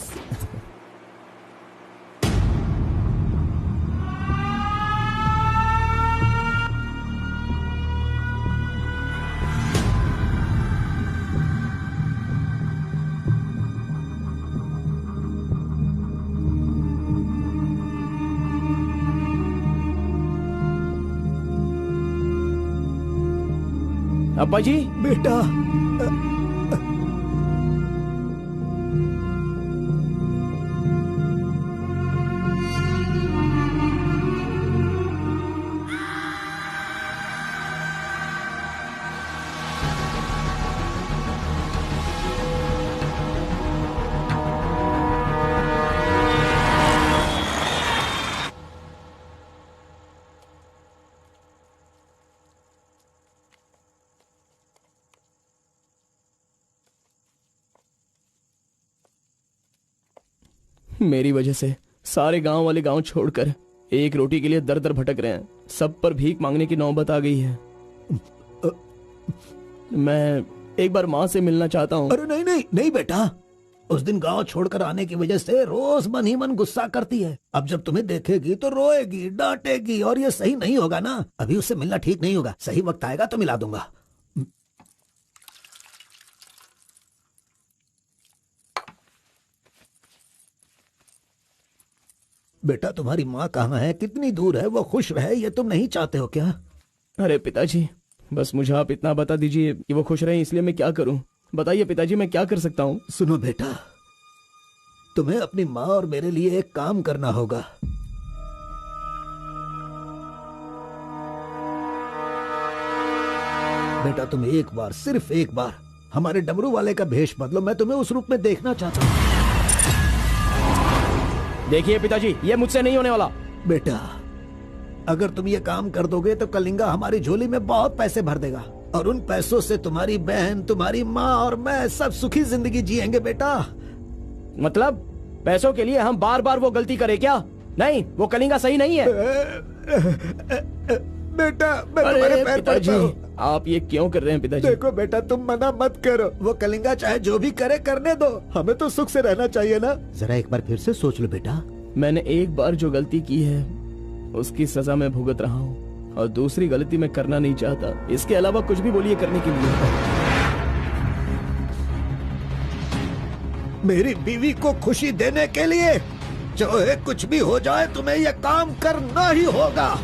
अब्बा जी। बेटा, मेरी वजह से सारे गांव वाले गांव छोड़कर एक रोटी के लिए दर दर भटक रहे हैं। सब पर भीख मांगने की नौबत आ गई है। मैं एक बार माँ से मिलना चाहता हूँ। अरे नहीं नहीं नहीं बेटा, उस दिन गांव छोड़कर आने की वजह से रोज मन ही मन गुस्सा करती है। अब जब तुम्हें देखेगी तो रोएगी, डांटेगी, और ये सही नहीं होगा ना। अभी उससे मिलना ठीक नहीं होगा। सही वक्त आएगा तो मिला दूंगा। बेटा, तुम्हारी माँ कहाँ है? कितनी दूर है? वो खुश रहे, ये तुम नहीं चाहते हो क्या? अरे पिताजी, बस मुझे आप इतना बता दीजिए कि वो खुश रहे, इसलिए मैं क्या करूं? बताइए पिताजी, मैं क्या कर सकता हूं? सुनो बेटा, तुम्हें अपनी माँ और मेरे लिए एक काम करना होगा। बेटा, तुम एक बार, सिर्फ एक बार हमारे डमरू वाले का भेष बदलो। मैं तुम्हें उस रूप में देखना चाहता हूँ। देखिए पिताजी, ये मुझसे नहीं होने वाला। बेटा, अगर तुम ये काम कर दोगे तो कलिंगा हमारी झोली में बहुत पैसे भर देगा, और उन पैसों से तुम्हारी बहन, तुम्हारी माँ और मैं सब सुखी जिंदगी जिएंगे। बेटा, मतलब पैसों के लिए हम बार बार वो गलती करें क्या? नहीं, वो कलिंगा सही नहीं है। बेटा, मैं तुम्हारे पैर पड़ता हूं। आप ये क्यों कर रहे हैं पिताजी? देखो बेटा, तुम मना मत करो। वो कलिंगा चाहे जो भी करे, करने दो। हमें तो सुख से रहना चाहिए ना। जरा एक बार फिर से सोच लो बेटा। मैंने एक बार जो गलती की है उसकी सजा मैं भुगत रहा हूँ, और दूसरी गलती मैं करना नहीं चाहता। इसके अलावा कुछ भी बोलिए करने के लिए। मेरी बीवी को खुशी देने के लिए चाहे कुछ भी हो जाए, तुम्हें यह काम करना ही होगा।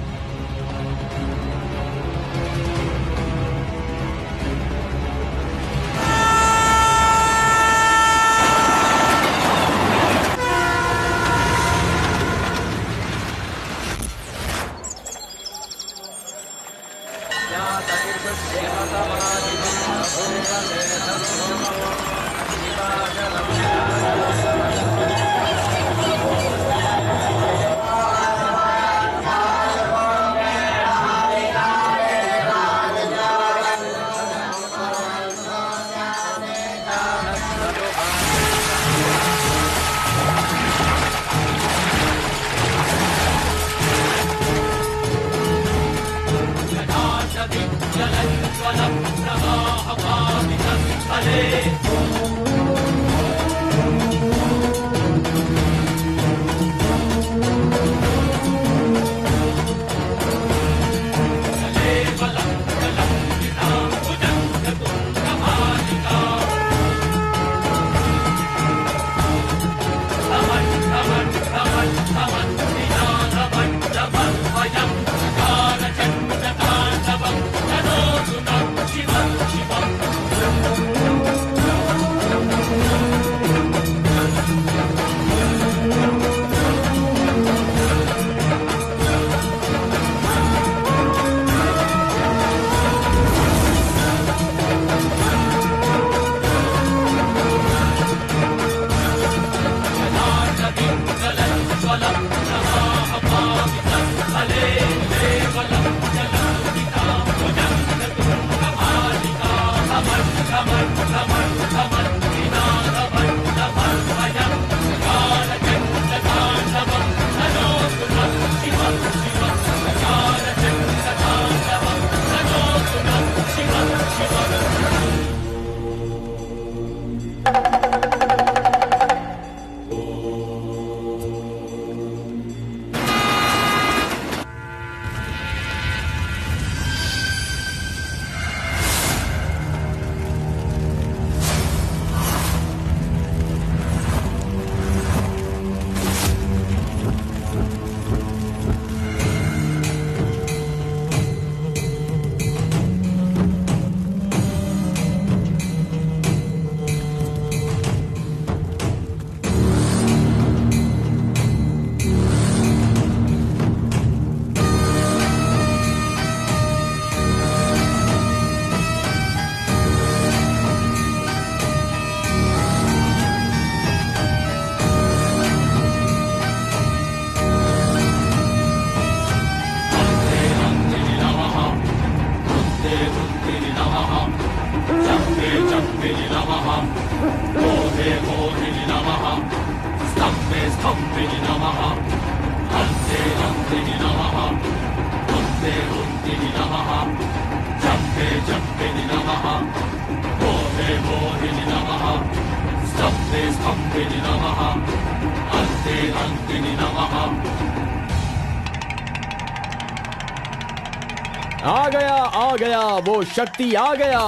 आ गया वो शक्ति आ गया,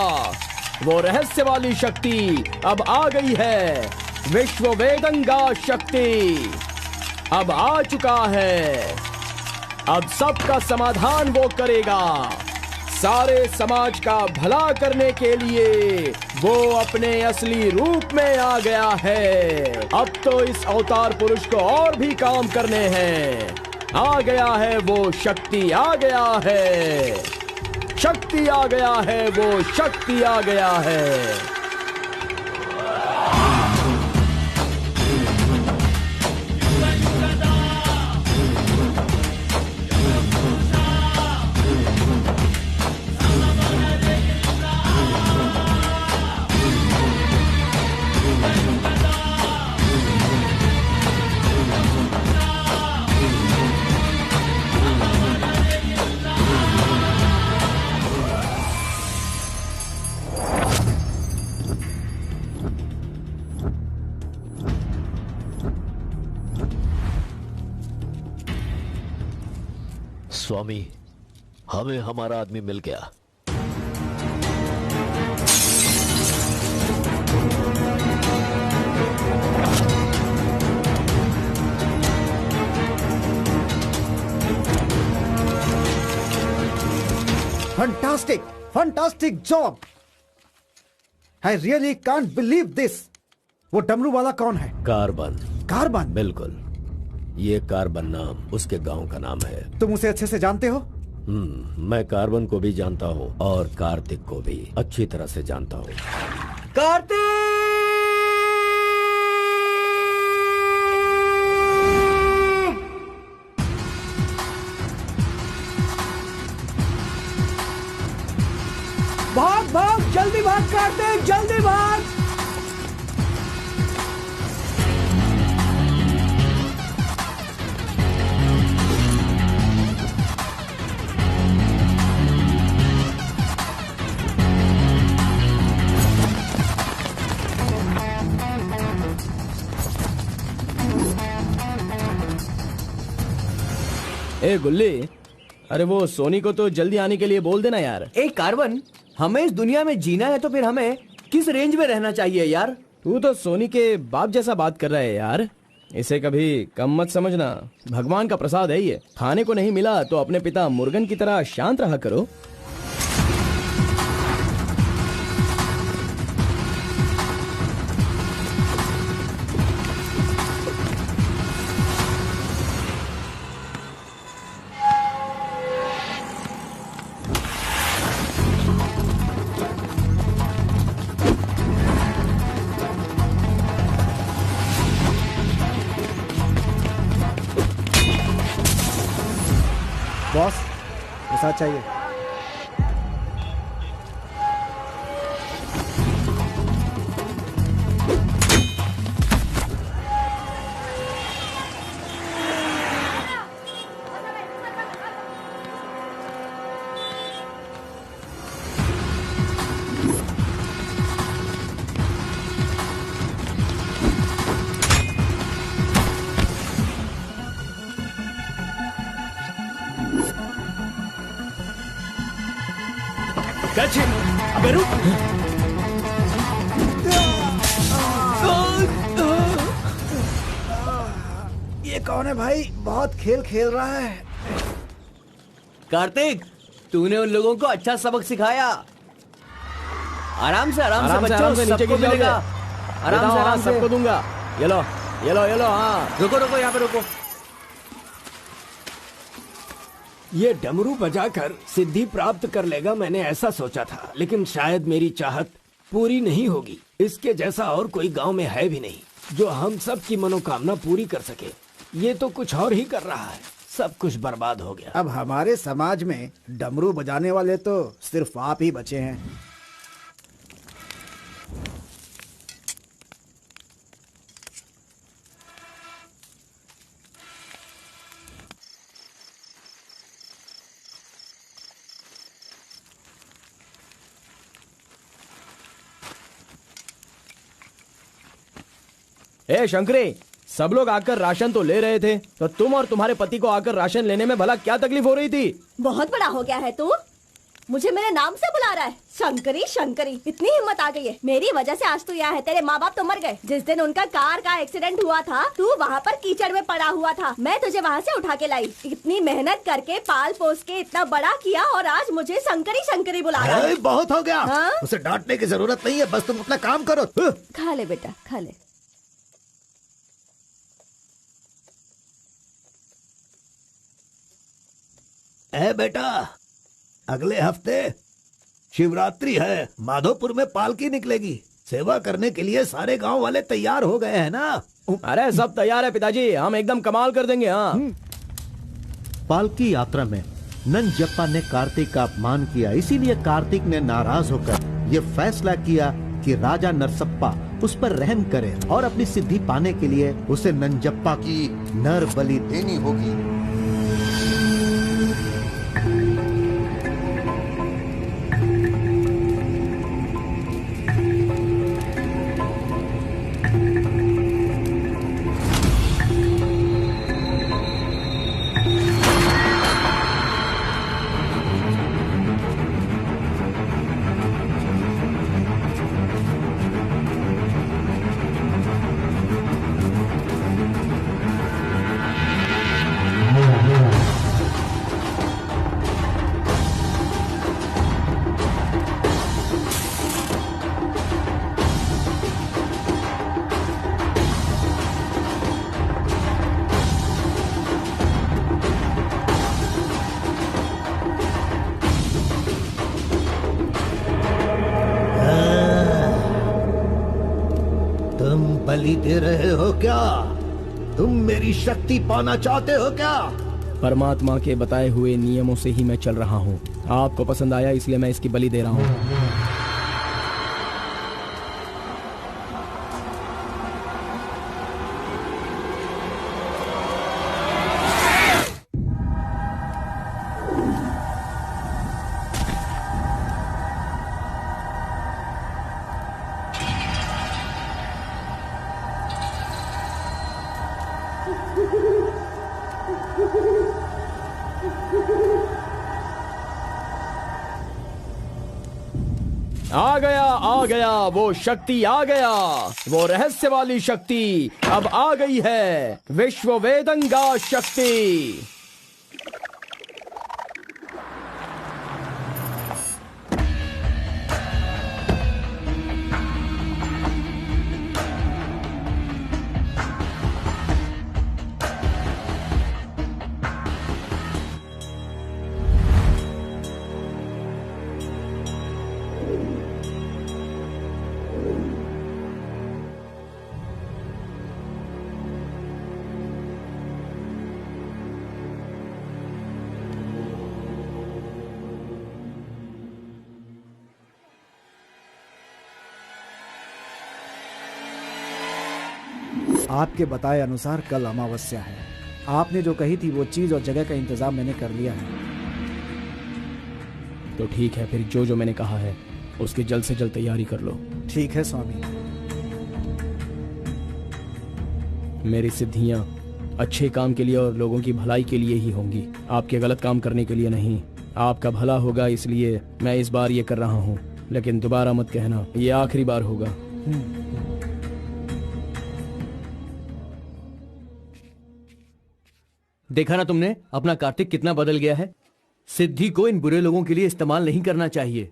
वो रहस्य वाली शक्ति अब आ गई है। विश्व वेदंगा शक्ति अब आ चुका है। अब सबका समाधान वो करेगा। सारे समाज का भला करने के लिए वो अपने असली रूप में आ गया है। अब तो इस अवतार पुरुष को और भी काम करने हैं। आ गया है वो शक्ति, आ गया है शक्ति, आ गया है वो शक्ति, आ गया है। स्वामी, हमें हमारा आदमी मिल गया। Fantastic, fantastic job. I really can't believe this. वो डमरू वाला कौन है? कार्बन। कार्बन? बिल्कुल, ये कार्बन नाम उसके गांव का नाम है। तुम उसे अच्छे से जानते हो? मैं कार्बन को भी जानता हूँ और कार्तिक को भी अच्छी तरह से जानता हूँ। कार्तिक! भाग भाग, जल्दी भाग कार्तिक, जल्दी भाग। ए गुल्ली, अरे वो सोनी को तो जल्दी आने के लिए बोल देना यार। ए कार्बन, हमें इस दुनिया में जीना है तो फिर हमें किस रेंज में रहना चाहिए यार? तू तो सोनी के बाप जैसा बात कर रहा है यार। इसे कभी कम मत समझना, भगवान का प्रसाद है ये। खाने को नहीं मिला तो अपने पिता मुर्गन की तरह शांत रहा करो। बॉस, ऐसा चाहिए। अबे रुक! ये कौन है भाई? बहुत खेल खेल रहा है। कार्तिक, तूने उन लोगों को अच्छा सबक सिखाया। आराम से बच्चों, नीचे गिर जाओगे। आराम से सबको दूंगा। ये लो, ये लो, ये लो। हाँ, रुको, यहाँ पे रुको। ये डमरू बजाकर सिद्धि प्राप्त कर लेगा, मैंने ऐसा सोचा था, लेकिन शायद मेरी चाहत पूरी नहीं होगी। इसके जैसा और कोई गांव में है भी नहीं जो हम सब की मनोकामना पूरी कर सके। ये तो कुछ और ही कर रहा है। सब कुछ बर्बाद हो गया। अब हमारे समाज में डमरू बजाने वाले तो सिर्फ आप ही बचे हैं। ए शंकरी, सब लोग आकर राशन तो ले रहे थे, तो तुम और तुम्हारे पति को आकर राशन लेने में भला क्या तकलीफ हो रही थी? बहुत बड़ा हो गया है तू, मुझे मेरे नाम से बुला रहा है। शंकरी शंकरी, इतनी हिम्मत आ गई है। मेरी वजह से आज तू यहाँ है। तेरे माँ बाप तो मर गए। जिस दिन उनका कार का एक्सीडेंट हुआ था, तू वहाँ पर कीचड़ में पड़ा हुआ था। मैं तुझे वहाँ से उठा के लाई। इतनी मेहनत करके पाल पोस के इतना बड़ा किया और आज मुझे शंकरी शंकरी बुला रहा है। बहुत हो गया। हाँ? उसे डांटने की जरूरत नहीं है, बस तुम अपना काम करो। खा ले बेटा, खा ले। बेटा, अगले हफ्ते शिवरात्रि है, माधोपुर में पालकी निकलेगी। सेवा करने के लिए सारे गांव वाले तैयार हो गए हैं ना? अरे सब तैयार है पिताजी, हम एकदम कमाल कर देंगे। हाँ, पालकी यात्रा में नंजप्पा ने कार्तिक का अपमान किया, इसीलिए कार्तिक ने नाराज होकर ये फैसला किया कि राजा नरसप्पा उस पर रहम करे और अपनी सिद्धि पाने के लिए उसे नंजप्पा की नर बलि देनी होगी। बलि दे रहे हो क्या? तुम मेरी शक्ति पाना चाहते हो क्या? परमात्मा के बताए हुए नियमों से ही मैं चल रहा हूँ। आपको पसंद आया इसलिए मैं इसकी बलि दे रहा हूँ। आ गया वो शक्ति, आ गया वो रहस्य वाली शक्ति। अब आ गई है विश्व वेदंगा शक्ति। आपके बताए अनुसार कल अमावस्या है। आपने जो कही थी वो चीज और जगह का इंतजाम मैंने कर लिया है। तो ठीक है, फिर जो मैंने कहा है उसकी जल्द से जल्द तैयारी कर लो। ठीक है स्वामी। मेरी सिद्धियां अच्छे काम के लिए और लोगों की भलाई के लिए ही होंगी, आपके गलत काम करने के लिए नहीं। आपका भला होगा इसलिए मैं इस बार ये कर रहा हूँ, लेकिन दोबारा मत कहना, ये आखिरी बार होगा। देखा ना तुमने, अपना कार्तिक कितना बदल गया है। सिद्धि को इन बुरे लोगों के लिए इस्तेमाल नहीं करना चाहिए।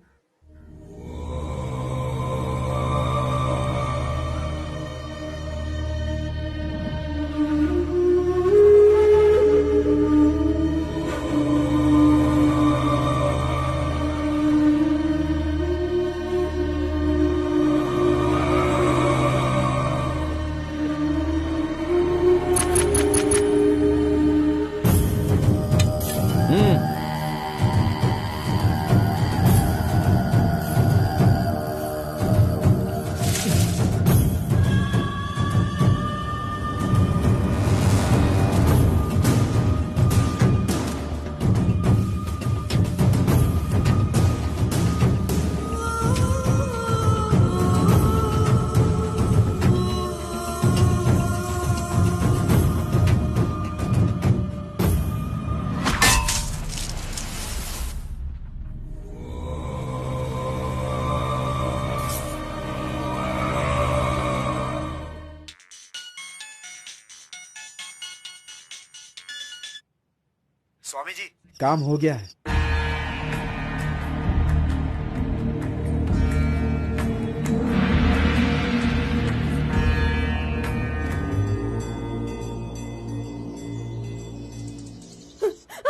स्वामी जी, काम हो गया है।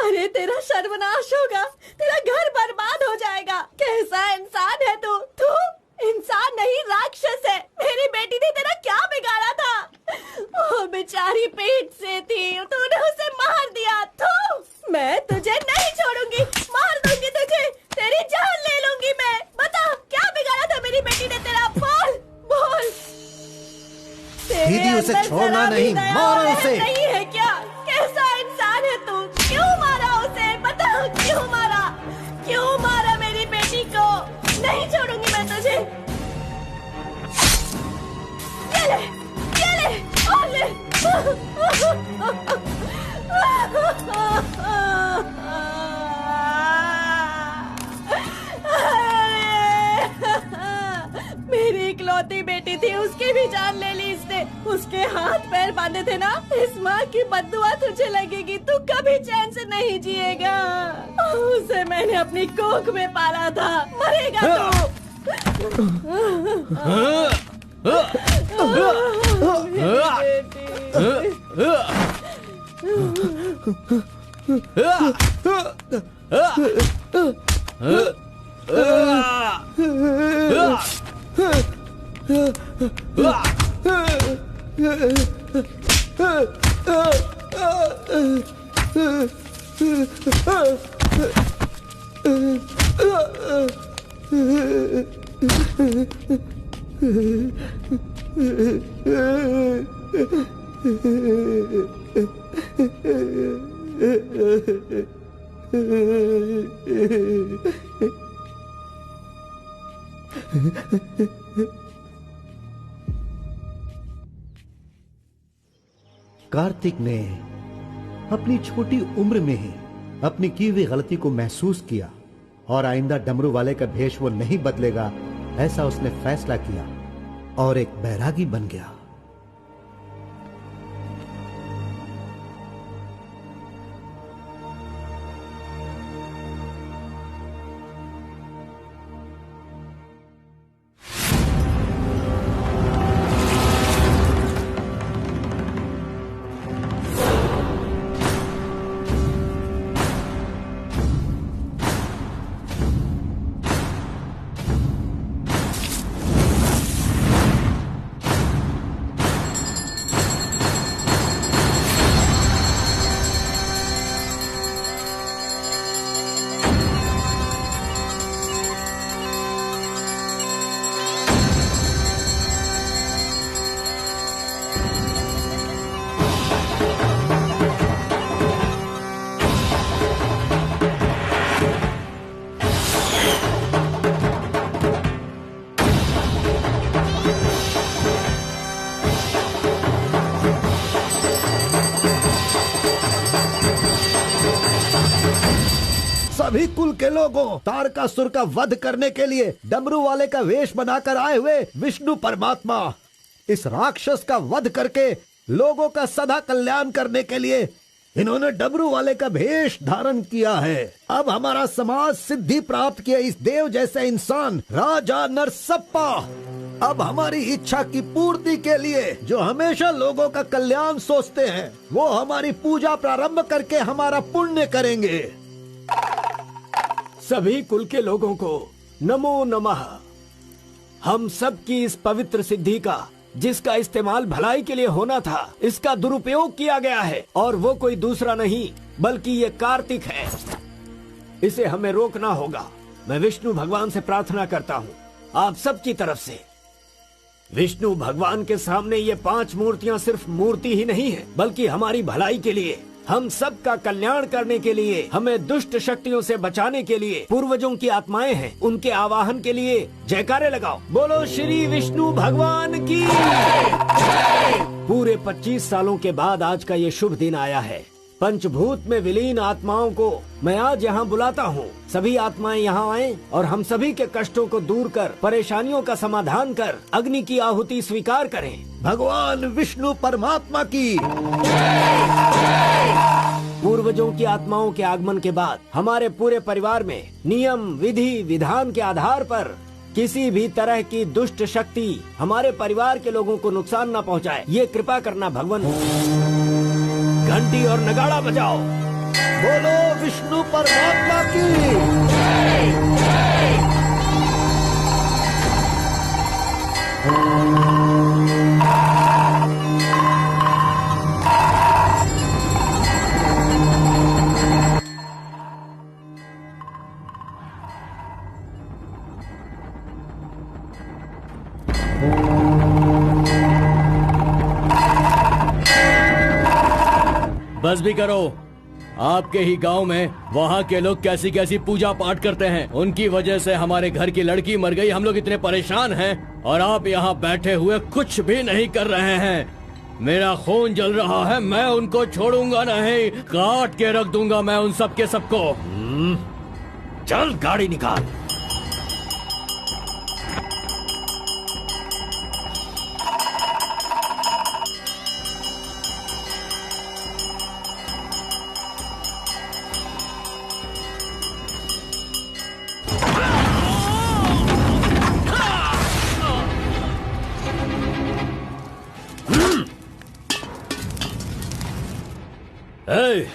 अरे तेरा सर्वनाश होगा, तेरा घर बर्बाद हो जाएगा। कैसा इंसान है तू? तू इंसान नहीं, राक्षस है। मेरी बेटी ने तेरा क्या बिगाड़ा था? वो बेचारी पेट से थी, तूने उसे मार दिया। तू, मैं तुझे नहीं छोड़ूंगी, मार दूंगी तुझे, तेरी जान ले लूंगी मैं। बता क्या बिगाड़ा था मेरी बेटी ने तेरा? बोल बोल। दीदी उसे छोड़ना नहीं, मारो उसे। नहीं है क्या? कैसा इंसान है तू? क्यों मारा उसे? बता क्यों मारा? क्यों मारा मेरी बेटी को? नहीं छोड़ूंगी मैं तुझे। ये ले और ले। मेरी इकलौती बेटी थी, उसकी भी जान ले ली इसने। उसके हाथ पैर बांधे थे ना, इस माँ की बद्दुआ तुझे लगेगी, तू कभी चैन से नहीं जिएगा। उसे मैंने अपनी कोख में पाला था, मरेगा तू। कार्तिक ने अपनी छोटी उम्र में ही अपनी की हुई गलती को महसूस किया और आइंदा डमरू वाले का भेष वो नहीं बदलेगा, ऐसा उसने फैसला किया और एक बैरागी बन गया। सभी कुल के लोगों, तारकासुर का वध करने के लिए डमरू वाले का वेश बनाकर आए हुए विष्णु परमात्मा इस राक्षस का वध करके लोगों का सदा कल्याण करने के लिए इन्होंने डमरू वाले का भेष धारण किया है। अब हमारा समाज सिद्धि प्राप्त किया इस देव जैसे इंसान राजा नरसप्पा अब हमारी इच्छा की पूर्ति के लिए, जो हमेशा लोगों का कल्याण सोचते हैं, वो हमारी पूजा प्रारंभ करके हमारा पुण्य करेंगे। सभी कुल के लोगों को नमो नमः। हम सब की इस पवित्र सिद्धि का, जिसका इस्तेमाल भलाई के लिए होना था, इसका दुरुपयोग किया गया है और वो कोई दूसरा नहीं बल्कि ये कार्तिक है। इसे हमें रोकना होगा। मैं विष्णु भगवान से प्रार्थना करता हूँ आप सबकी तरफ से। विष्णु भगवान के सामने ये 5 मूर्तियाँ सिर्फ मूर्ति ही नहीं है, बल्कि हमारी भलाई के लिए, हम सब का कल्याण करने के लिए, हमें दुष्ट शक्तियों से बचाने के लिए, पूर्वजों की आत्माएं हैं, उनके आवाहन के लिए जयकारे लगाओ। बोलो श्री विष्णु भगवान की। पूरे 25 सालों के बाद आज का ये शुभ दिन आया है। पंचभूत में विलीन आत्माओं को मैं आज यहाँ बुलाता हूँ। सभी आत्माएं यहाँ आएं और हम सभी के कष्टों को दूर कर, परेशानियों का समाधान कर, अग्नि की आहुति स्वीकार करें। भगवान विष्णु परमात्मा की। पूर्वजों की आत्माओं के आगमन के बाद हमारे पूरे परिवार में नियम, विधि, विधान के आधार पर किसी भी तरह की दुष्ट शक्ति हमारे परिवार के लोगों को नुकसान न पहुंचाए, ये कृपा करना भगवान। घंटी और नगाड़ा बजाओ। बोलो विष्णु परमात्मा की। बस भी करो। आपके ही गांव में वहाँ के लोग कैसी कैसी पूजा पाठ करते हैं। उनकी वजह से हमारे घर की लड़की मर गई। हम लोग इतने परेशान हैं और आप यहाँ बैठे हुए कुछ भी नहीं कर रहे हैं। मेरा खून जल रहा है, मैं उनको छोड़ूंगा नहीं, काट के रख दूंगा मैं उन सब के सबको। चल गाड़ी निकाल। ए,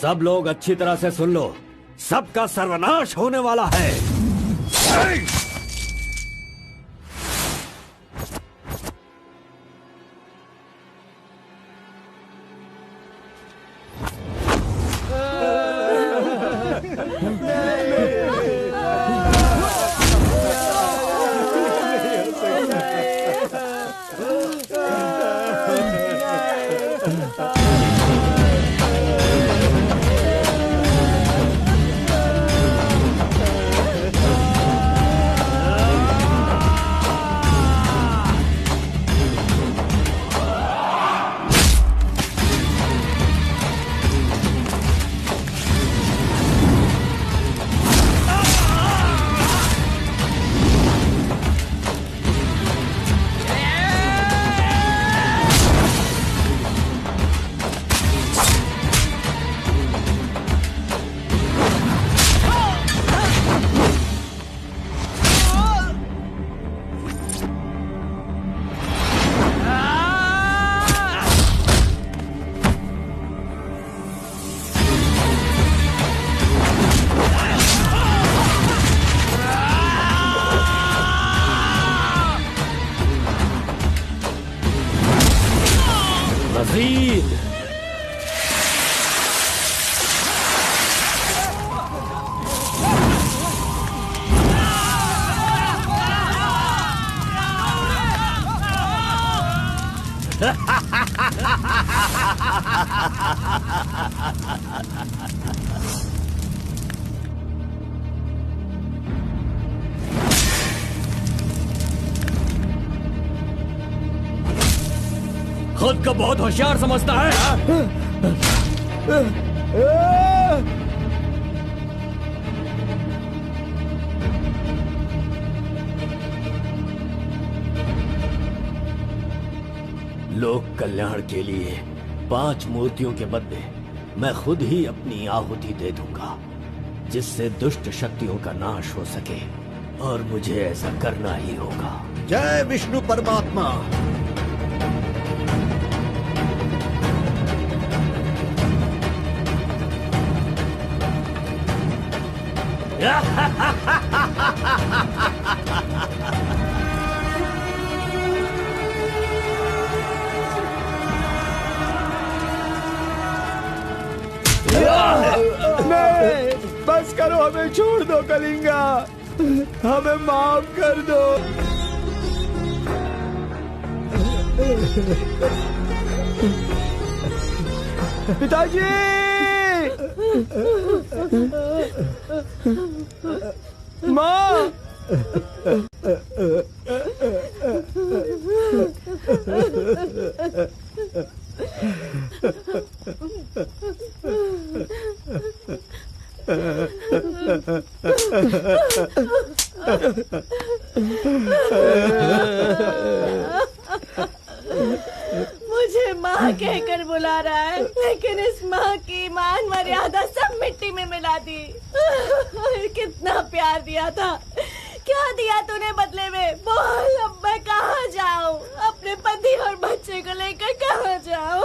सब लोग अच्छी तरह से सुन लो, सबका सर्वनाश होने वाला है। मजीद खुद को बहुत होशियार समझता है। लोक कल्याण के लिए 5 मूर्तियों के बदले मैं खुद ही अपनी आहुति दे दूंगा, जिससे दुष्ट शक्तियों का नाश हो सके, और मुझे ऐसा करना ही होगा। जय विष्णु परमात्मा। नहीं, बस करो, हमें छोड़ दो कलिंगा, हमें माफ कर दो। पिताजी, माँ, मुझे माँ कहकर बुला रहा है, लेकिन इस माँ की मान मर्यादा सब मिट्टी में मिला दी। कितना प्यार दिया था, क्या दिया तूने बदले में? बोल, अब मैं कहाँ जाऊँ? अपने पति और बच्चे को लेकर कहाँ जाऊँ?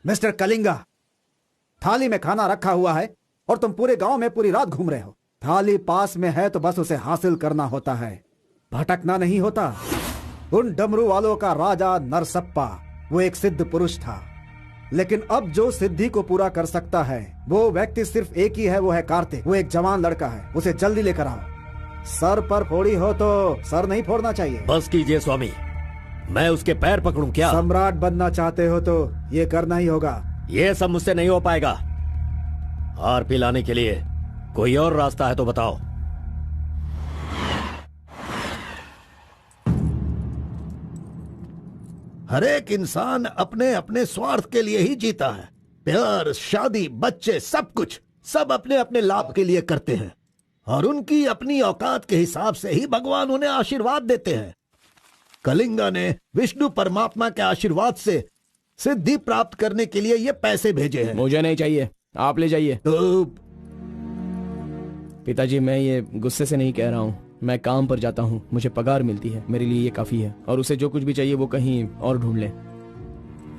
मिस्टर कलिंगा, थाली में खाना रखा हुआ है और तुम पूरे गांव में पूरी रात घूम रहे हो। थाली पास में है तो बस उसे हासिल करना होता है, भटकना नहीं होता। उन डमरू वालों का राजा नरसप्पा वो एक सिद्ध पुरुष था, लेकिन अब जो सिद्धि को पूरा कर सकता है वो व्यक्ति सिर्फ एक ही है, वो है कार्तिक। वो एक जवान लड़का है, उसे जल्दी लेकर आओ। सर पर फोड़ी हो तो सर नहीं फोड़ना चाहिए। बस कीजिए स्वामी, मैं उसके पैर पकड़ूं क्या? सम्राट बनना चाहते हो तो ये करना ही होगा। ये सब मुझसे नहीं हो पाएगा। हार पिलाने के लिए कोई और रास्ता है तो बताओ। हर एक इंसान अपने अपने स्वार्थ के लिए ही जीता है। प्यार, शादी, बच्चे, सब कुछ सब अपने अपने लाभ के लिए करते हैं और उनकी अपनी औकात के हिसाब से ही भगवान उन्हें आशीर्वाद देते हैं। कलिंगा ने विष्णु परमात्मा के आशीर्वाद से सिद्धि प्राप्त करने के लिए ये पैसे भेजे हैं। मुझे नहीं चाहिए, आप ले जाइए। तो पिताजी, मैं ये गुस्से से नहीं कह रहा हूँ। मैं काम पर जाता हूँ, मुझे पगार मिलती है, मेरे लिए ये काफी है। और उसे जो कुछ भी चाहिए वो कहीं और ढूंढ ले।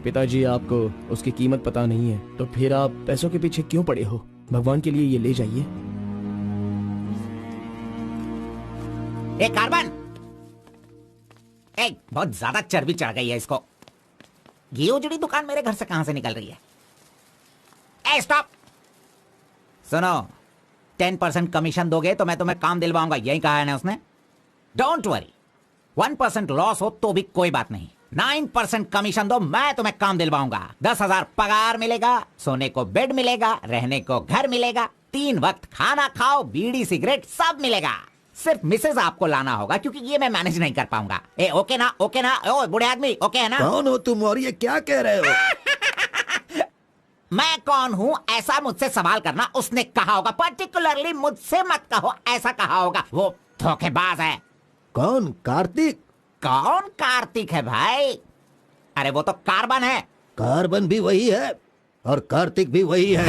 पिताजी, आपको उसकी कीमत पता नहीं है तो फिर आप पैसों के पीछे क्यों पड़े हो? भगवान के लिए ये ले जाइए। ए कार्बन, बहुत ज्यादा चर्बी चढ़ गई है इसको। ये उजड़ी दुकान मेरे घर से कहां से निकल रही है? ए स्टॉप, सुनो, 10% कमीशन दोगे तो मैं तुम्हें काम दिलवाऊंगा, यही कहा है ना उसने। डोंट वरी, 1% लॉस हो तो भी कोई बात नहीं। 9% कमीशन दो, मैं तुम्हें काम दिलवाऊंगा। 10,000 पगार मिलेगा, सोने को बेड मिलेगा, रहने को घर मिलेगा, 3 वक्त खाना खाओ, बीड़ी सिगरेट सब मिलेगा। सिर्फ मिसेज आपको लाना होगा क्योंकि ये मैं मैनेज नहीं कर पाऊंगा। ए ओके ना? ओके ना? ओ बूढ़े आदमी, ओके है ना? कौन हो तुम और ये क्या कह रहे हो? मैं कौन हूँ ऐसा मुझसे सवाल करना उसने कहा होगा। पर्टिकुलरली मुझसे मत कहो, ऐसा कहा होगा। वो धोखेबाज है। कौन? कार्तिक? कौन कार्तिक है भाई? अरे वो तो कार्बन है। कार्बन भी वही है और कार्तिक भी वही है।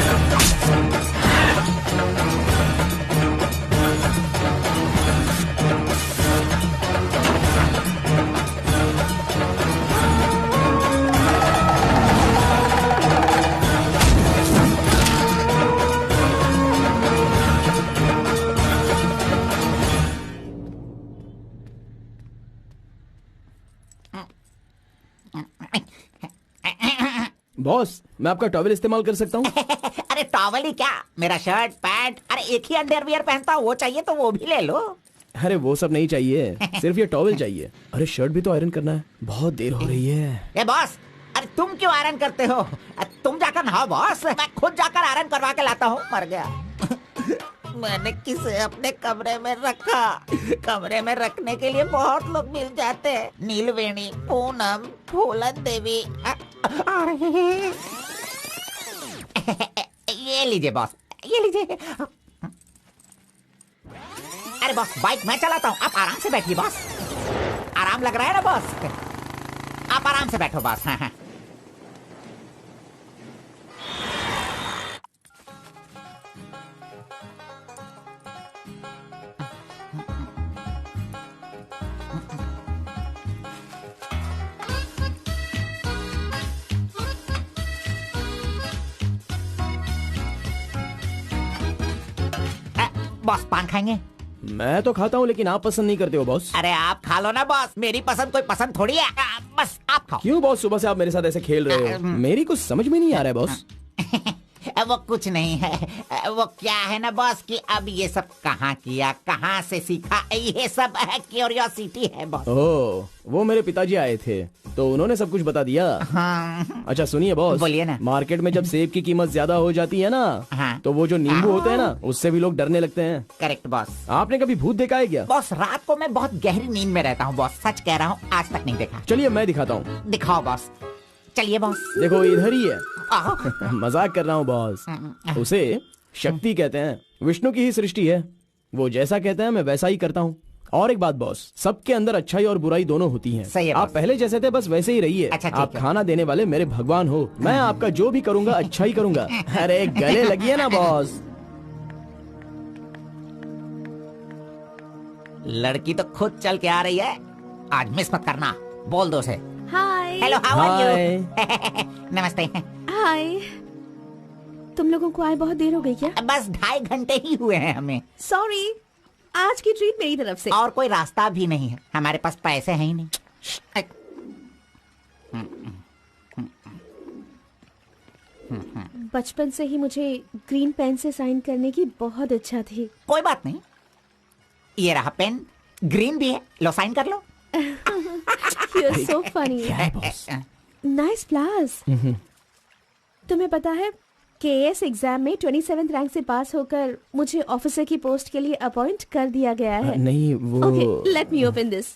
बॉस, मैं आपका टॉवल इस्तेमाल कर सकता हूँ? अरे टॉवल ही क्या, मेरा शर्ट पैंट, अरे एक ही अंडरवियर पहनता हूँ, वो चाहिए तो वो भी ले लो। अरे वो सब नहीं चाहिए, सिर्फ ये टॉवल चाहिए। अरे शर्ट भी तो आयरन करना है, बहुत देर हो रही है। ए बॉस, अरे तुम क्यों आयरन करते हो? तुम जाकर नहाओ बॉस, मैं खुद जाकर आयरन करवा के लाता हूँ। मर गया। मैंने किसे अपने कमरे में रखा? कमरे में रखने के लिए बहुत लोग मिल जाते हैं। नीलवेणी, पूनम, फूलन देवी। ये लीजिए बॉस, ये लीजिए। अरे बॉस, बाइक मैं चलाता हूँ, आप आराम से बैठिए बॉस। आराम लग रहा है ना बॉस? आप आराम से बैठो बॉस। हाँ। बॉस पान खाएंगे? मैं तो खाता हूँ, लेकिन आप पसंद नहीं करते हो बॉस। अरे आप खा लो ना बॉस, मेरी पसंद कोई पसंद थोड़ी है। बस आप खाओ। क्यों बॉस, सुबह से आप मेरे साथ ऐसे खेल रहे हो? मेरी कुछ समझ में नहीं आ रहा है बॉस। वो कुछ नहीं है, वो क्या है ना बॉस कि अब ये सब कहाँ किया, कहाँ से सीखा, ये सब क्यूरियोसिटी है बॉस। ओह, वो मेरे पिताजी आए थे तो उन्होंने सब कुछ बता दिया। हाँ। अच्छा सुनिए बॉस, बोलिए ना। मार्केट में जब सेब की कीमत ज्यादा हो जाती है ना, हाँ। तो वो जो नींबू होते हैं ना, उससे भी लोग डरने लगते हैं। Correct boss. आपने कभी भूत देखा है क्या? बॉस रात को मैं बहुत गहरी नींद में रहता हूँ बॉस, सच कह रहा हूँ, आज तक नहीं देखा। चलिए मैं दिखाता हूँ। दिखाओ बॉस। चलिए बॉस। देखो इधर ही है। आहो। मजाक कर रहा हूँ बॉस। उसे शक्ति कहते हैं, विष्णु की ही सृष्टि है। वो जैसा कहते हैं मैं वैसा ही करता हूँ। और एक बात बॉस, सबके अंदर अच्छाई और बुराई दोनों होती हैं। सही है आप बॉस। पहले जैसे थे बस वैसे ही रहिए। अच्छा, ठीक आप है। खाना देने वाले मेरे भगवान हो, मैं आपका जो भी करूँगा अच्छा ही करूँगा। अरे गले लगिए ना बॉस। लड़की तो खुद चल के आ रही है, आज मिस मत करना। बोल दो उसे। Hi. Hello, how are hi. You? नमस्ते। हाय। तुम लोगों को आए बहुत देर हो गई क्या? बस 2.5 घंटे ही हुए हैं हमें, सॉरी, आज की ट्रीट मेरी तरफ से। और कोई रास्ता भी नहीं है, हमारे पास पैसे हैं ही नहीं। बचपन से ही मुझे ग्रीन पेन से साइन करने की बहुत इच्छा थी। कोई बात नहीं, ये रहा पेन, ग्रीन भी है, लो साइन कर लो। You're so funny. क्या है बॉस? Nice flowers. तुम्हें पता है केएस एग्जाम में 27th रैंक से पास होकर मुझे ऑफिसर की पोस्ट के लिए अपॉइंट कर दिया गया है। नहीं वो Okay, let me open this.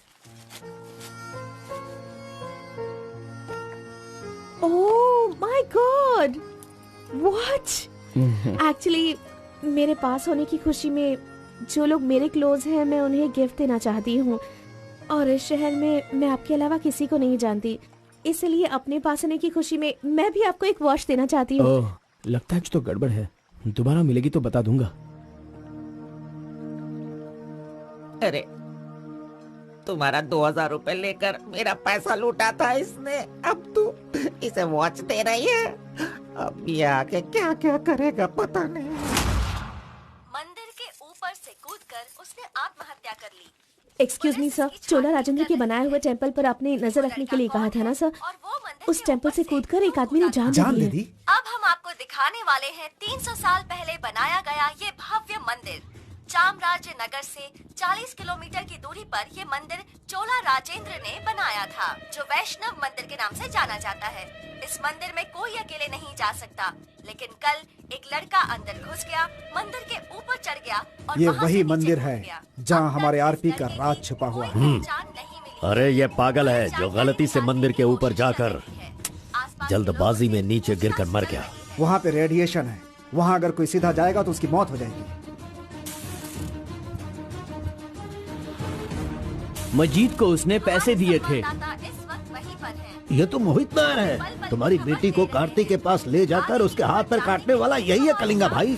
Oh my God! What? Actually, मेरे पास होने की खुशी में जो लोग मेरे क्लोज हैं मैं उन्हें गिफ्ट देना चाहती हूँ, और इस शहर में मैं आपके अलावा किसी को नहीं जानती, इसलिए अपने पास होने की खुशी में मैं भी आपको एक वॉच देना चाहती हूँ। ओह, लगता है कुछ तो गड़बड़ है। दोबारा मिलेगी तो बता दूंगा। अरे तुम्हारा 2000 रुपए लेकर मेरा पैसा लूटा था इसने, अब तू इसे वॉच दे रही है। अब ये आके क्या क्या करेगा पता नहीं। मंदिर के ऊपर से कूदकर उसने आत्महत्या कर ली। एक्सक्यूज मी सर, चोला राजेंद्र के बनाए हुए टेंपल पर आपने नजर रखने के लिए कहा था ना सर? उस टेंपल से कूदकर एक आदमी ने जान ले ली है। अब हम आपको दिखाने वाले हैं 300 साल पहले बनाया गया ये भव्य मंदिर। चामराज नगर से 40 किलोमीटर की दूरी पर ये मंदिर चोला राजेंद्र ने बनाया था, जो वैष्णव मंदिर के नाम से जाना जाता है। इस मंदिर में कोई अकेले नहीं जा सकता, लेकिन कल एक लड़का अंदर घुस गया, मंदिर के ऊपर चढ़ गया और ये वहाँ वही से नीचे मंदिर कूद है गया। जहाँ अब तक हमारे इस आरपी का लड़के राज की छुपा हुआ कोई है। पहचान नहीं मिली। अरे ये पागल है जो गलती से मंदिर के ऊपर जाकर जल्दबाजी में नीचे गिरकर मर गया। वहाँ पे रेडिएशन है, वहाँ अगर कोई सीधा जाएगा तो उसकी मौत हो जाएगी। मजीद को उसने पैसे दिए थे। इस वक्त वहीं पर है। ये तो मोहित नायर है, तुम्हारी बेटी को कार्तिक के पास ले जाकर उसके हाथ पर काटने वाला यही है कलिंगा भाई।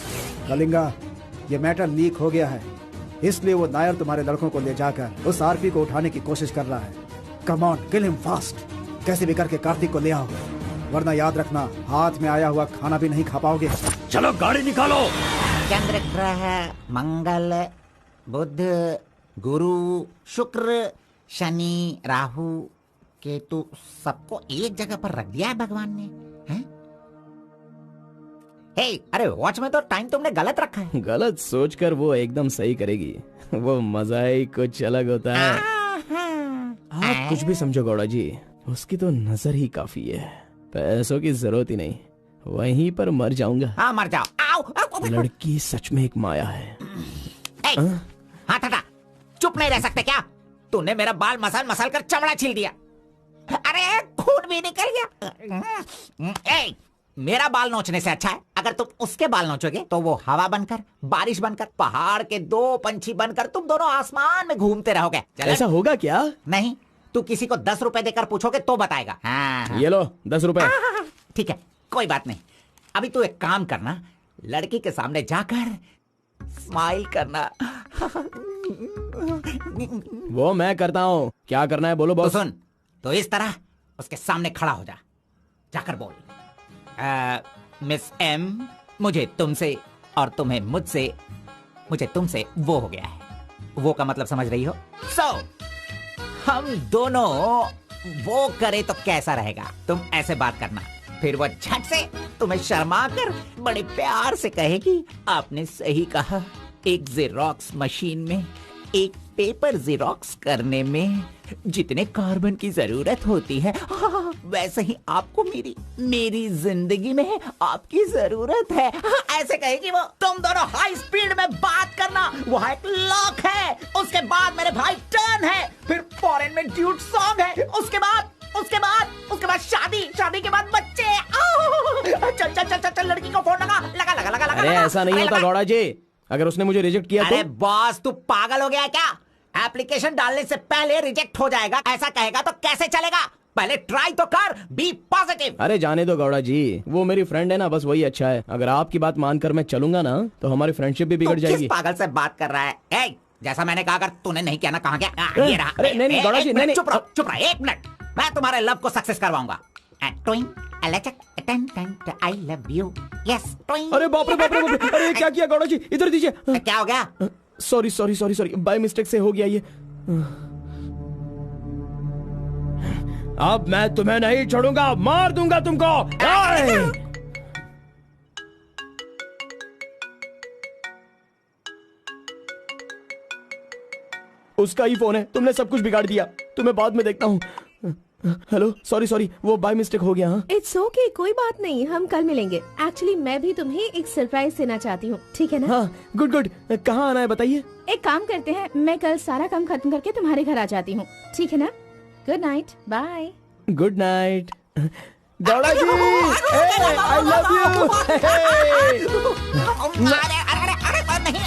कलिंगा, ये मैटर लीक हो गया है, इसलिए वो नायर तुम्हारे लड़कों को ले जाकर उस आरपी को उठाने की कोशिश कर रहा है। Come on, kill him fast. कैसे भी करके कार्तिक को ले आओ, वरना याद रखना हाथ में आया हुआ खाना भी नहीं खा पाओगे। चलो गाड़ी निकालो। चंद्र ग्रह, मंगल, बुध, गुरु, शुक्र, शनि, राहु, केतु, सबको एक जगह पर रख दिया है भगवान ने, हैं? हे, अरे वॉच में तो टाइम तुमने गलत रखा है। गलत सोचकर वो एकदम सही करेगी। वो मजा ही कुछ अलग होता है। आप कुछ भी समझो गौड़ा जी, उसकी तो नजर ही काफी है, पैसों की जरूरत ही नहीं। वहीं पर मर जाऊंगा। हाँ मर जाओ। आओ, आओ, आओ। लड़की सच में एक माया है। हाँ हटा, चुप नहीं रह सकते क्या? तूने मेरा बाल मसल मसल कर चमड़ा छील दिया। अरे खून भी निकल गया। ए, मेरा बाल नोचने से अच्छा है अगर तुम उसके बाल नोचोगे तो वो हवा बनकर, बारिश बनकर, पहाड़ के 2 पंछी बनकर तुम दोनों आसमान में घूमते रहोगे। ऐसा होगा क्या? नहीं, तू किसी को 10 रुपए देकर पूछोगे तो बताएगा। हाँ। ये लो 10 रुपए। ठीक है, कोई बात नहीं। अभी तू एक काम करना, लड़की के सामने जाकर स्माइल करना। वो मैं करता हूँ, क्या करना है बोलो तो बॉस। सुन, तो इस तरह उसके सामने खड़ा हो जा, जाकर बोल, मिस एम, मुझे तुमसे और तुम्हें मुझसे, मुझे तुमसे वो हो गया है। वो का मतलब समझ रही हो? हम दोनों वो करे तो कैसा रहेगा? तुम ऐसे बात करना, फिर वो झट से तुम्हें शर्मा कर बड़े प्यार से कहेगी, आपने सही कहा, एक जेरोक्स मशीन में एक पेपर जेरोक्स करने में जितने कार्बन की जरूरत होती है, वैसे ही आपको मेरी जिंदगी में आपकी जरूरत है। ऐसे कहेगी वो। तुम दोनों हाई स्पीड में बात करना, वहाँ एक लॉक है, उसके बाद मेरे भाई टर्न है, फिर फॉरेन में ड्यूट सॉन्ग है, उसके बाद शादी के बाद बच्चे। चल लड़की को फोन लगा। अरे ऐसा नहीं होता गौड़ा जी, अगर उसने मुझे रिजेक्ट किया अरे तो? बॉस, तू पागल हो गया है क्या? एप्लीकेशन डालने से पहले रिजेक्ट हो जाएगा, ऐसा कहेगा तो कैसे चलेगा? पहले ट्राई तो कर, बी पॉजिटिव। अरे जाने दो गौड़ा जी, वो मेरी फ्रेंड है ना, बस वही अच्छा है। अगर आपकी बात मानकर मैं चलूंगा ना तो हमारी फ्रेंडशिप भी बिगड़ जाएगी। किस पागल से बात कर रहा है? जैसा मैंने कहा, अगर तूने नहीं किया ना, कहाँ गया? ये रहा। अरे नहीं गौड़ा जी, नहीं। चुप रहो 1 मिनट, मैं तुम्हारे लव को सक्सेस करवाऊंगा। I love you. Yes. अरे बाप रे, अरे क्या किया गौड़ा जी? इधर दीजिए। क्या हो गया? सॉरी, बाय मिस्टेक से हो गया ये। अब मैं तुम्हें नहीं छोड़ूंगा, मार दूंगा तुमको। उसका ही फोन है, तुमने सब कुछ बिगाड़ दिया। तुम्हें बाद में देखता हूँ। हेलो, सॉरी, वो बाय मिस्टेक हो गया। इट्स ओके, कोई बात नहीं, हम कल मिलेंगे। एक्चुअली मैं भी तुम्हें एक सरप्राइज देना चाहती हूँ, ठीक है ना? हाँ, गुड। कहाँ आना है बताइए? एक काम करते हैं, मैं कल सारा काम खत्म करके तुम्हारे घर आ जाती हूँ, ठीक है ना? Good night, bye. Good night Gowda ji, I love you. अरे नहीं,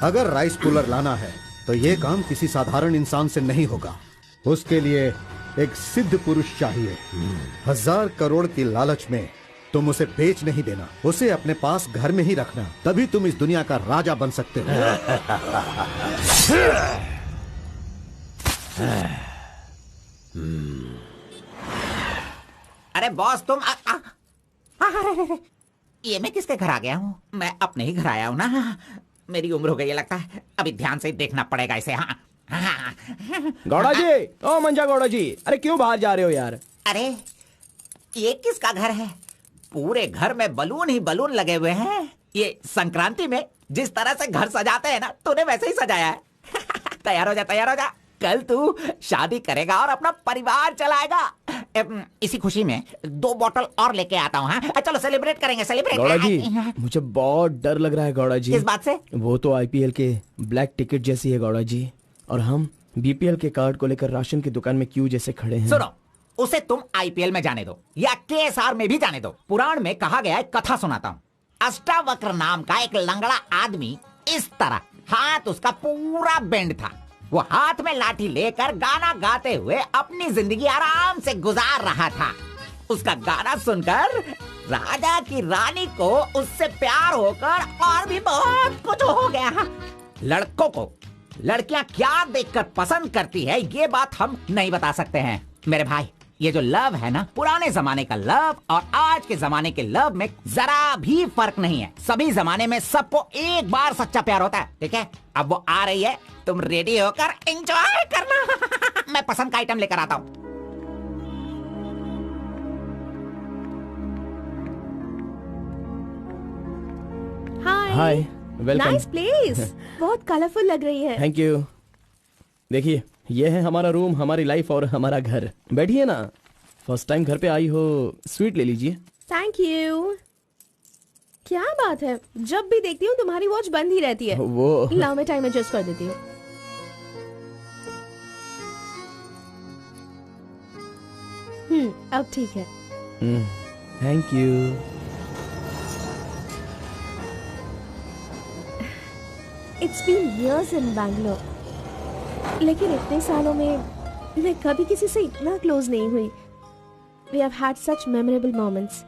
अगर राइस कूलर लाना है तो ये काम किसी साधारण इंसान से नहीं होगा। उसके लिए एक सिद्ध पुरुष चाहिए। 1000 करोड़ की लालच में तुम उसे बेच नहीं देना, उसे अपने पास घर में ही रखना, तभी तुम इस दुनिया का राजा बन सकते हो। अरे बॉस, तुम ये मैं किसके घर आ गया हूँ? मैं अपने ही घर आया हूँ ना। मेरी उम्र हो गई है लगता है, अभी ध्यान से देखना पड़ेगा इसे। हाँ। गौड़ा जी, ओ मंजा गौड़ा जी, अरे क्यों बाहर जा रहे हो यार? अरे ये किसका घर है? पूरे घर में बलून ही बलून लगे हुए हैं। ये संक्रांति में जिस तरह से घर सजाते हैं ना, तूने वैसे ही सजाया है। तैयार हो जा, कल तू शादी करेगा और अपना परिवार चलाएगा। इसी खुशी में 2 बॉटल और लेके आता हूँ। हाँ? चलो सेलिब्रेट करेंगे, सेलिब्रेट। गौड़ा जी, मुझे बहुत डर लग रहा है गौड़ा जी। किस बात से? वो तो आईपीएल के ब्लैक टिकट जैसी है गौड़ा जी, और हम बीपीएल के कार्ड को लेकर राशन की दुकान में क्यों जैसे खड़े हैं। सुनो, उसे तुम आईपीएल में जाने दो या केएसआर में भी जाने दो। पुराण में कहा गया है, कथा सुनाता हूँ। अष्टावक्र नाम का एक लंगड़ा आदमी, इस तरह हाथ उसका पूरा बेंड था। वो हाथ में लाठी लेकर गाना गाते हुए अपनी जिंदगी आराम से गुजार रहा था। उसका गाना सुनकर राजा की रानी को उससे प्यार होकर और भी बहुत कुछ हो गया। लड़कों को लड़कियां क्या देखकर पसंद करती है, ये बात हम नहीं बता सकते हैं। मेरे भाई, ये जो लव है ना, पुराने जमाने का लव और आज के जमाने के लव में जरा भी फर्क नहीं है। सभी जमाने में सबको एक बार सच्चा प्यार होता है, ठीक है? अब वो आ रही है, तुम रेडी होकर एंजॉय करना। मैं पसंद का आइटम लेकर आता हूँ। हाय, वेलकम। नाइस प्लेस, बहुत कलरफुल लग रही है। Thank you. देखिए, ये है हमारा रूम, हमारी लाइफ और हमारा घर। बैठिए ना, फर्स्ट टाइम घर पे आई हो, स्वीट ले लीजिए। Thank you. क्या बात है, जब भी देखती हूँ तुम्हारी वॉच बंद ही रहती है। वो लाओ मैं टाइम एडजस्ट कर देती हूँ। अब ठीक है। Thank you. It's been years in Bangalore, लेकिन इतने सालों में मैं कभी किसी से इतना क्लोज नहीं हुई। We have had such memorable moments.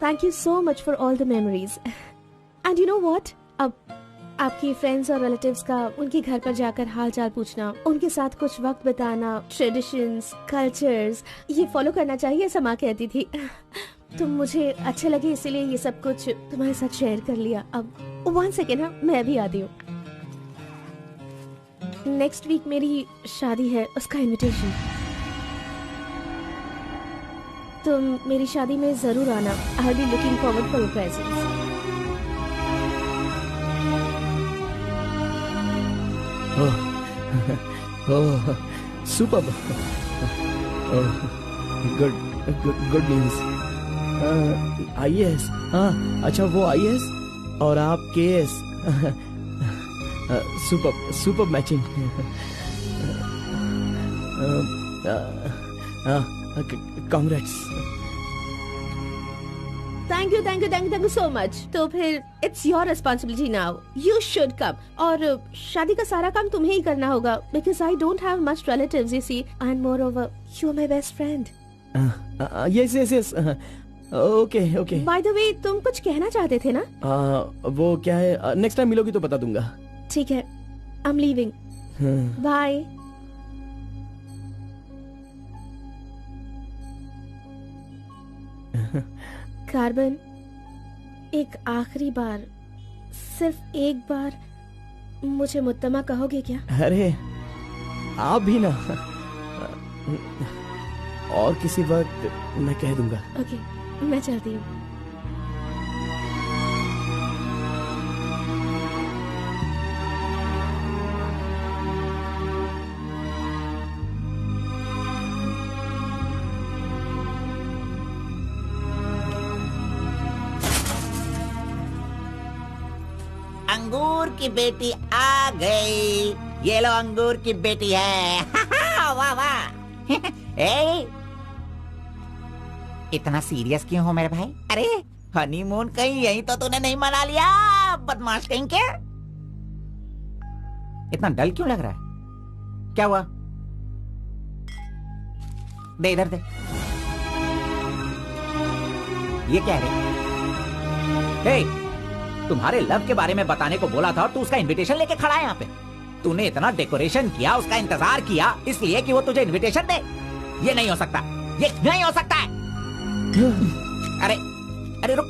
Thank you so much for all the memories. And you know what? अब आपकी फ्रेंड्स और रिलेटिव्स का उनके घर पर जाकर हाल चाल पूछना, उनके साथ कुछ वक्त बिताना, ट्रेडिशंस, कल्चर्स, ये फॉलो करना चाहिए, ऐसा माँ कहती थी। तुम मुझे अच्छे लगे इसीलिए ये सब कुछ तुम्हारे साथ शेयर कर लिया। अब 1 सेकेंड, हाँ, मैं भी आती हूँ। नेक्स्ट वीक मेरी शादी है, उसका इनविटेशन। तुम मेरी शादी में जरूर आना। I will be looking forward for your presence. Superb. Good news. IAS। हाँ, अच्छा, वो IAS और आप KS। Super matching. Congrats. Thank you so much. तो फिर it's your responsibility now, you should come. और शादी का सारा काम तुम्हें ही करना होगा, because I don't have much relatives, you see, and moreover you are my best friend. Yes. Okay. By the way, तुम कुछ कहना चाहते थे ना? वो क्या है, नेक्स्ट टाइम मिलोगी तो बता दूंगा। ठीक है, I am leaving. Bye. Carbon, एक आखिरी बार, सिर्फ एक बार मुझे मुत्तमा कहोगे क्या? अरे आप भी ना, और किसी वक्त मैं कह दूंगा। ओके, मैं चलती हूँ। अंगूर की बेटी आ गई। ये लो, अंगूर की बेटी है। वाह वाह। ए, इतना सीरियस क्यों हो मेरे भाई? अरे हनीमून कहीं यहीं तो तूने नहीं मना लिया, बदमाश कहीं के? इतना डल क्यों लग रहा है? क्या हुआ? दे इधर दे। ये क्या है? हे, तुम्हारे लव के बारे में बताने को बोला था और तू उसका इनविटेशन लेके खड़ा है यहाँ पे। तूने इतना डेकोरेशन किया, उसका इंतजार किया, इसलिए कि वो तुझे इनविटेशन दे। ये नहीं हो सकता, ये नहीं हो सकता है। अरे रुक।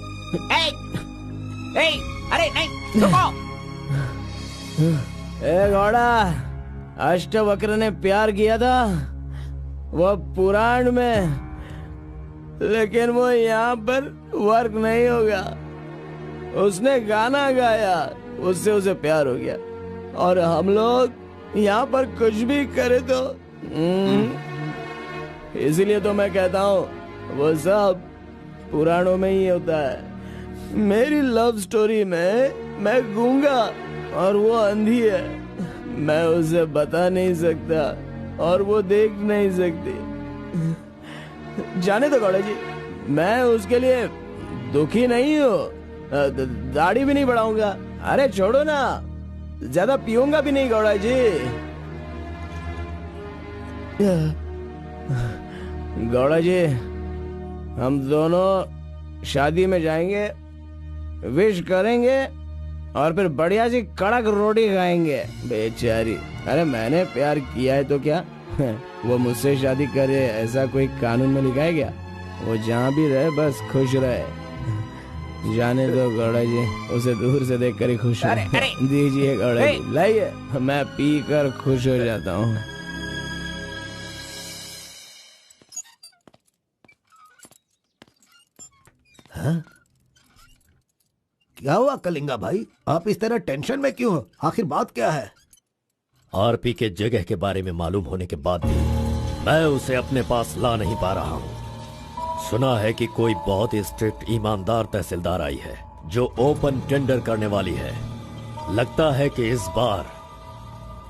अरे नहीं, रुको। घोड़ा, अष्टवक्र ने प्यार किया था, वो पुराण में, लेकिन वो यहाँ पर वर्क नहीं होगा। उसने गाना गाया, उससे उसे प्यार हो गया, और हम लोग यहाँ पर कुछ भी करे तो इसीलिए तो मैं कहता हूँ वो सब पुराणों में ही होता है। मेरी लव स्टोरी में मैं गूंगा और वो अंधी है। मैं उसे बता नहीं सकता और वो देख नहीं सकती। जाने दो गौड़ा जी, मैं उसके लिए दुखी नहीं हूँ, दाढ़ी भी नहीं बढ़ाऊंगा। अरे छोड़ो ना, ज्यादा पीऊंगा भी नहीं गौड़ा जी। गौड़ा जी, हम दोनों शादी में जाएंगे, विश करेंगे और फिर बढ़िया सी कड़क रोटी खाएंगे। बेचारी, अरे मैंने प्यार किया है तो क्या, वो मुझसे शादी करे ऐसा कोई कानून में लिखा है क्या? वो जहाँ भी रहे बस खुश रहे। जाने दो गौड़ा जी, उसे दूर से देखकर ही खुश हो। दीजिए गौड़ा जी, लाइए, मैं पी कर खुश हो जाता हूँ। क्या हुआ कलिंगा भाई, आप इस तरह टेंशन में क्यों हो? आखिर बात क्या है? आरपी के जगह के बारे में मालूम होने के बाद भी मैं उसे अपने पास ला नहीं पा रहा हूँ। सुना है कि कोई बहुत ही स्ट्रिक्ट ईमानदार तहसीलदार आई है जो ओपन टेंडर करने वाली है। लगता है कि इस बार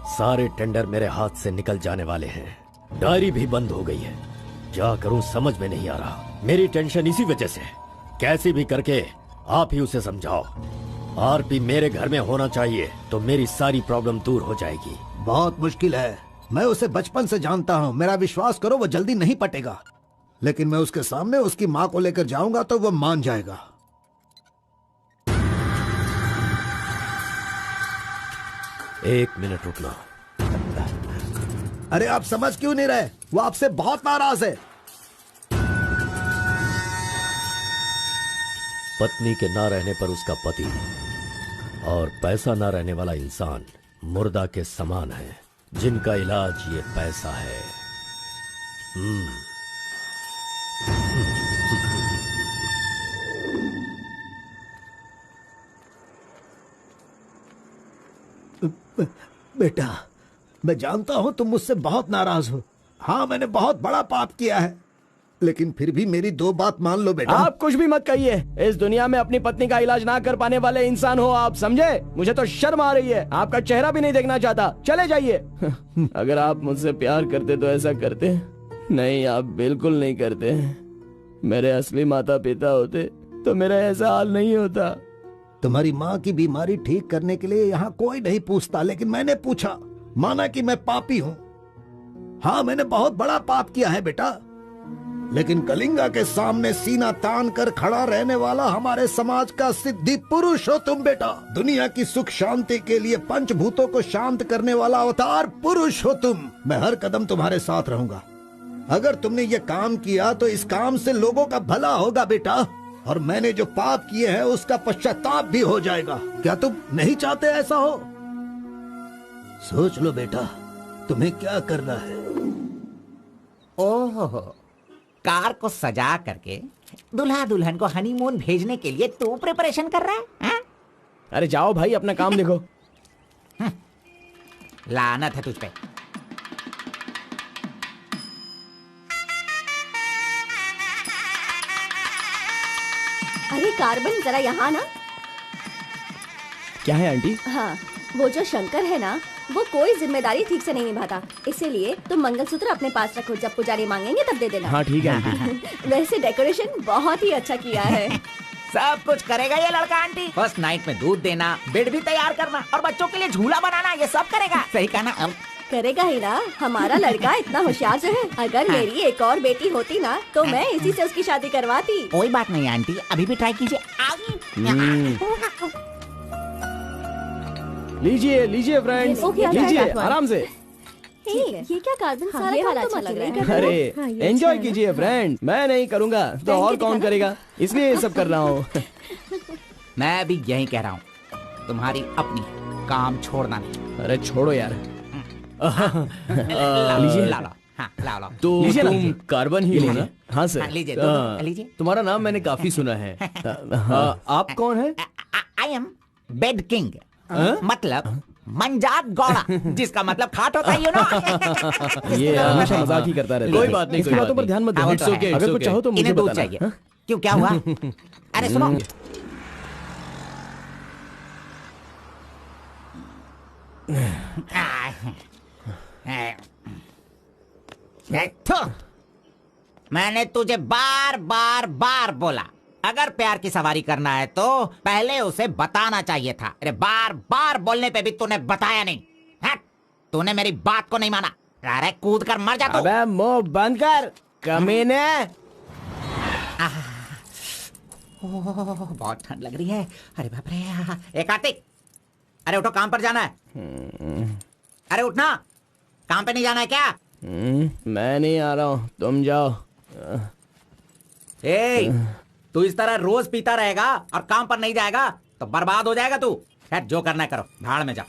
सारे टेंडर मेरे हाथ से निकल जाने वाले हैं। डायरी भी बंद हो गई है, क्या करूं समझ में नहीं आ रहा। मेरी टेंशन इसी वजह से है। कैसे भी करके आप ही उसे समझाओ। आरपी मेरे घर में होना चाहिए तो मेरी सारी प्रॉब्लम दूर हो जाएगी। बहुत मुश्किल है, मैं उसे बचपन से जानता हूँ। मेरा विश्वास करो, वो जल्दी नहीं पटेगा। लेकिन मैं उसके सामने उसकी माँ को लेकर जाऊंगा तो वो मान जाएगा। एक मिनट रुकना। अरे आप समझ क्यों नहीं रहे? वो आपसे बहुत नाराज है। पत्नी के ना रहने पर उसका पति और पैसा ना रहने वाला इंसान मुर्दा के समान है, जिनका इलाज ये पैसा है। बेटा, मैं जानता हूं तुम मुझसे बहुत नाराज हो। हाँ, मैंने बहुत बड़ा पाप किया है, लेकिन फिर भी मेरी दो बात मान लो बेटा। आप कुछ भी मत कहिए। इस दुनिया में अपनी पत्नी का इलाज ना कर पाने वाले इंसान हो आप, समझे? मुझे तो शर्म आ रही है। आपका चेहरा भी नहीं देखना चाहता। चले जाइए। अगर आप मुझसे प्यार करते तो ऐसा करते। नहीं, आप बिल्कुल नहीं करते। मेरे असली माता पिता होते तो मेरा ऐसा हाल नहीं होता। तुम्हारी माँ की बीमारी ठीक करने के लिए यहाँ कोई नहीं पूछता, लेकिन मैंने पूछा। माना कि मैं पापी हूँ। हाँ, मैंने बहुत बड़ा पाप किया है बेटा, लेकिन कलिंगा के सामने सीना तान कर खड़ा रहने वाला हमारे समाज का सिद्धि पुरुष हो तुम बेटा। दुनिया की सुख शांति के लिए पंचभूतों को शांत करने वाला अवतार पुरुष हो तुम। मैं हर कदम तुम्हारे साथ रहूंगा। अगर तुमने ये काम किया तो इस काम से लोगों का भला होगा बेटा, और मैंने जो पाप किए हैं उसका पश्चाताप भी हो जाएगा। क्या तुम नहीं चाहते ऐसा हो? सोच लो बेटा, तुम्हें क्या करना है। ओहो, कार को सजा करके दुल्हा दुल्हन को हनीमून भेजने के लिए तू प्रिपरेशन कर रहा है, हा? अरे जाओ भाई, अपना काम देखो। लानत है तुझ पे। अरे कार्बन, जरा यहाँ ना। क्या है आंटी? हाँ, वो जो शंकर है ना, वो कोई जिम्मेदारी ठीक से नहीं निभाता। इसीलिए तुम मंगलसूत्र अपने पास रखो, जब पुजारी मांगेंगे तब दे देना। हाँ ठीक है आंटी। वैसे डेकोरेशन बहुत ही अच्छा किया है। सब कुछ करेगा ये लड़का आंटी। फर्स्ट नाइट में दूध देना, बेड भी तैयार करना और बच्चों के लिए झूला बनाना, ये सब करेगा। सही कहा ना? करेगा ही ना, हमारा लड़का इतना होशियार जो है। अगर मेरी एक और बेटी होती ना तो मैं इसी से उसकी शादी करवाती। कोई बात नहीं आंटी, अभी भी ट्राई कीजिए। लीजिए लीजिए फ्रेंड्स, लीजिए आराम से। ये क्या कार्बन, हाँ, सारा ये काम वाला तो अच्छा लग रहा मछली है। कर रही है। अरे एंजॉय कीजिए फ्रेंड। मैं नहीं करूँगा तो और कौन करेगा, इसलिए ये सब कर रहा हूँ। मैं भी यही कह रहा हूँ, तुम्हारी अपनी, काम छोड़ना नहीं। अरे छोड़ो यार। लीजिए, ला लो। हाँ, ला लो। तो लीजिए ना। तुम कार्बन ही हो ना? हाँ सर। हाँ, लीजिए, दो लीजिए। तुम्हारा नाम मैंने काफी सुना है। आप कौन है? आई एम बेड किंग, मतलब मंजात गौड़ा, जिसका मतलब खाट होता है, यू नो। ये हमेशा मजाक ही करता रहता है। कोई बात नहीं, इसकी कोई बातों बात पर ध्यान मत नहीं। दो। It's okay, अगर कुछ चाहो तो मुझे इन्हें दूध बताना। चाहिए। क्यों, क्या हुआ? अरे सुनो, मैंने तुझे बार बार बार बोला, अगर प्यार की सवारी करना है तो पहले उसे बताना चाहिए था। अरे बार बार बोलने पे भी तूने बताया नहीं। हट, तूने मेरी बात को नहीं माना। अरे कूद कर मर जा तू। अबे मुंह बंद कर कमीने। बहुत ठंड लग रही है। अरे बाप रे। एक कार्तिक, अरे उठो, काम पर जाना है। अरे उठना, काम पे नहीं जाना है क्या? मैं नहीं आ रहा हूँ, तुम जाओ। ए, तू इस तरह रोज पीता रहेगा और काम पर नहीं जाएगा तो बर्बाद हो जाएगा तू। खैर जो करना है करो, भाड़ में जाओ।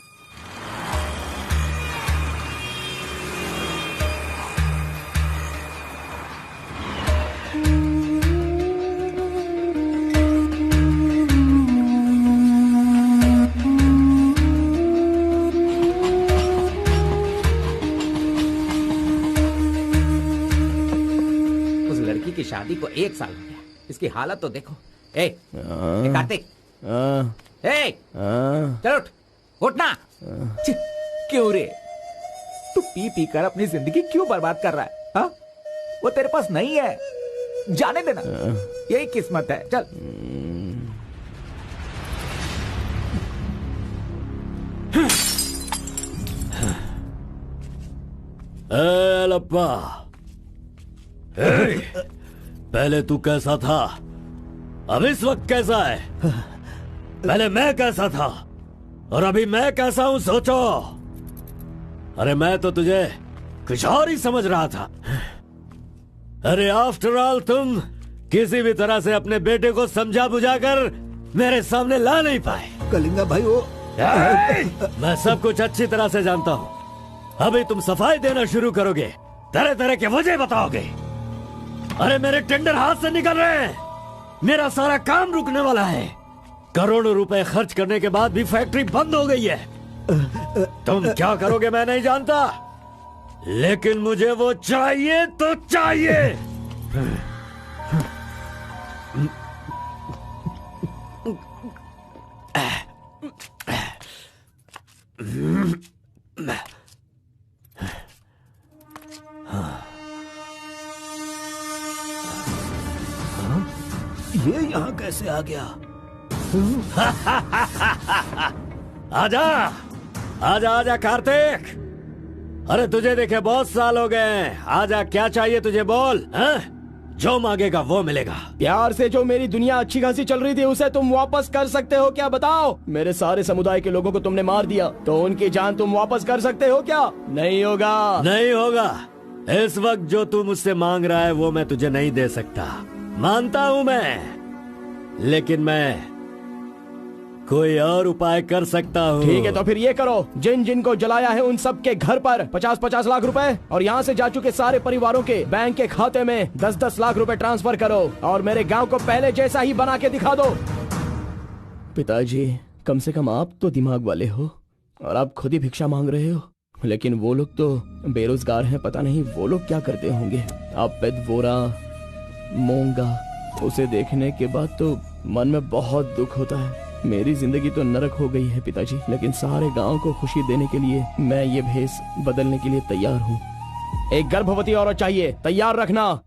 उस लड़की की शादी को 1 साल हो गया, इसकी हालत तो देखो। ए कार्तिक, चलो उठना। क्यों रे, तू पी पी कर अपनी जिंदगी क्यों बर्बाद कर रहा है? हा? वो तेरे पास नहीं है, जाने देना, यही किस्मत है। चल। लप्पा, पहले तू कैसा था, अब इस वक्त कैसा है? पहले मैं कैसा था और अभी मैं कैसा हूं, सोचो। अरे मैं तो तुझे कुछ और ही समझ रहा था। अरे आफ्टर ऑल तुम किसी भी तरह से अपने बेटे को समझा बुझाकर मेरे सामने ला नहीं पाए। कलिंगा भाई वो मैं सब कुछ अच्छी तरह से जानता हूँ। अभी तुम सफाई देना शुरू करोगे, तरह तरह के वजह बताओगे। अरे मेरे टेंडर हाथ से निकल रहे हैं, मेरा सारा काम रुकने वाला है। करोड़ों रुपए खर्च करने के बाद भी फैक्ट्री बंद हो गई है। तुम क्या करोगे मैं नहीं जानता, लेकिन मुझे वो चाहिए तो चाहिए। ये यहाँ कैसे आ गया? आजा आजा आजा कार्तिक, अरे तुझे देखे बहुत साल हो गए। आजा, क्या चाहिए तुझे, बोल। जो मांगेगा वो मिलेगा। प्यार से जो मेरी दुनिया अच्छी खासी चल रही थी उसे तुम वापस कर सकते हो क्या, बताओ? मेरे सारे समुदाय के लोगों को तुमने मार दिया, तो उनकी जान तुम वापस कर सकते हो क्या? नहीं होगा। नहीं होगा। इस वक्त जो तू मुझसे मांग रहा है वो मैं तुझे नहीं दे सकता, मानता हूँ मैं, लेकिन मैं कोई और उपाय कर सकता हूँ। ठीक है, तो फिर ये करो, जिन जिन को जलाया है उन सब के घर पर 50-50 लाख रुपए और यहाँ से जा चुके सारे परिवारों के बैंक के खाते में 10-10 लाख रुपए ट्रांसफर करो और मेरे गांव को पहले जैसा ही बना के दिखा दो। पिताजी, कम से कम आप तो दिमाग वाले हो और आप खुद ही भिक्षा मांग रहे हो, लेकिन वो लोग तो बेरोजगार हैं, पता नहीं वो लोग क्या करते होंगे। आप पेदवोरा मोंगा, उसे देखने के बाद तो मन में बहुत दुख होता है। मेरी जिंदगी तो नरक हो गई है पिताजी, लेकिन सारे गांव को खुशी देने के लिए मैं ये भेष बदलने के लिए तैयार हूँ। एक गर्भवती औरत चाहिए, तैयार रखना।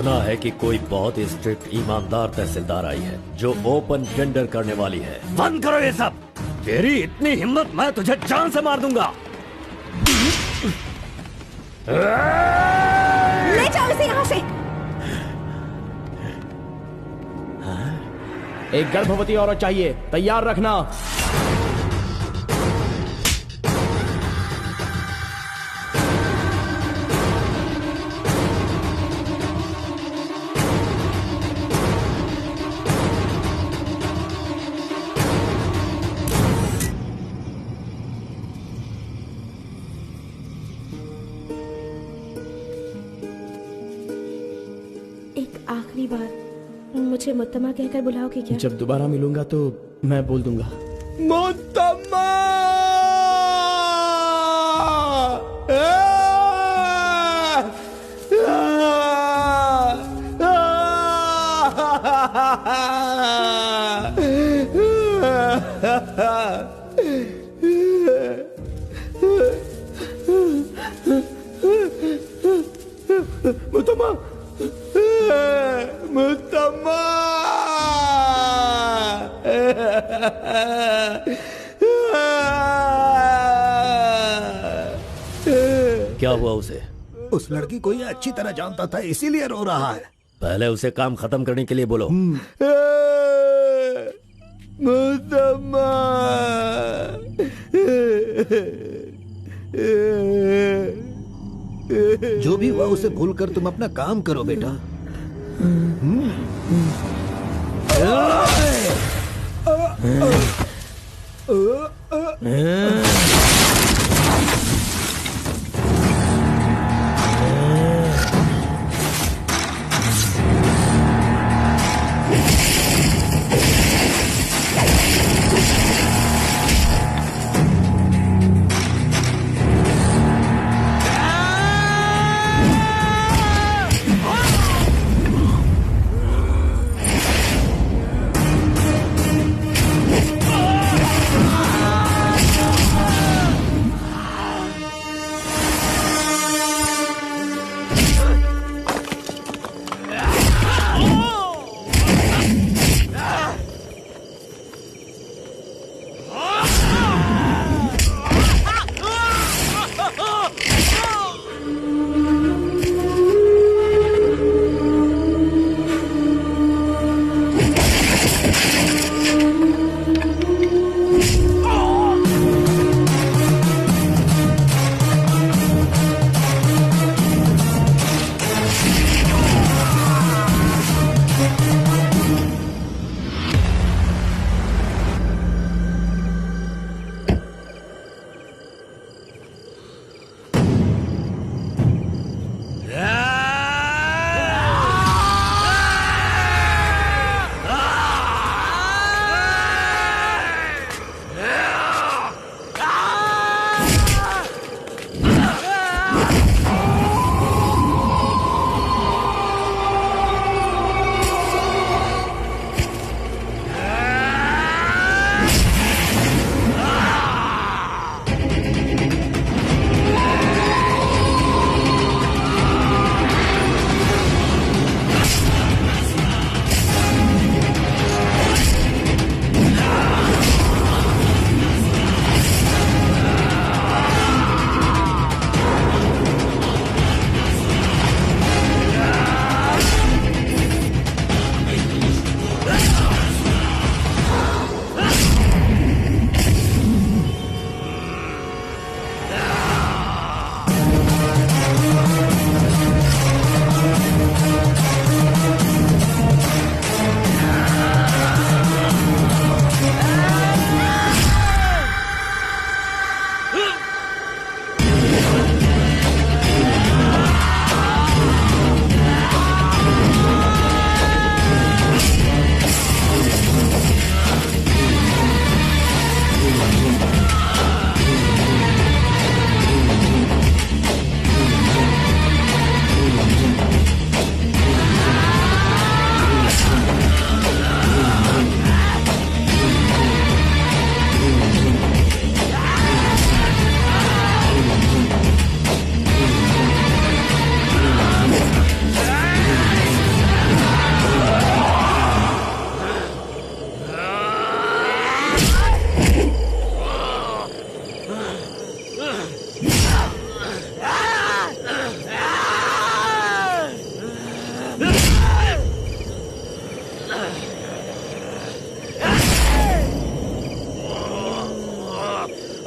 सुना है कि कोई बहुत ही स्ट्रिक्ट ईमानदार तहसीलदार आई है जो ओपन टेंडर करने वाली है। बंद करो ये सब। तेरी इतनी हिम्मत, मैं तुझे जान से मार दूंगा। ले जाओ इसे यहाँ से। एक गर्भवती औरत चाहिए, तैयार रखना। आखिरी बार मुझे मुत्तमा कहकर बुलाओगे क्या? जब दोबारा मिलूंगा तो मैं बोल दूंगा। मुत्तमा! मुत्तमा! मुत्तमा! क्या हुआ उसे? उस लड़की को ये अच्छी तरह जानता था, इसीलिए रो रहा है। पहले उसे काम खत्म करने के लिए बोलो। मुत्तमा! जो भी हुआ उसे भूलकर तुम अपना काम करो बेटा।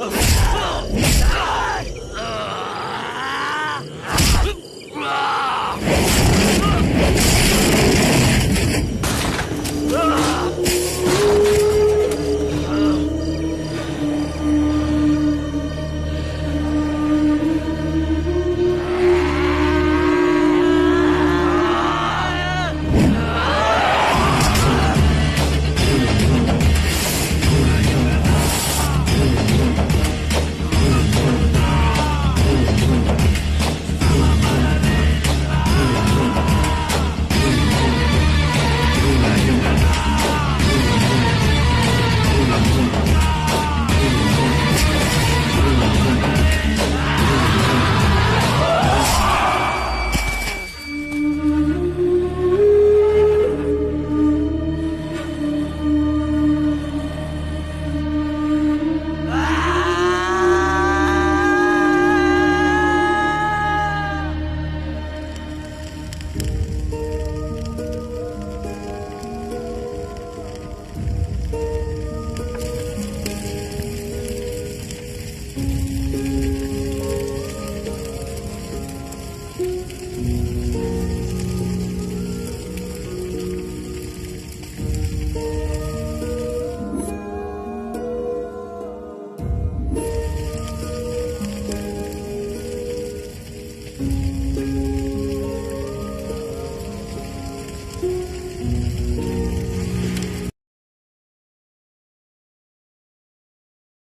हाँ।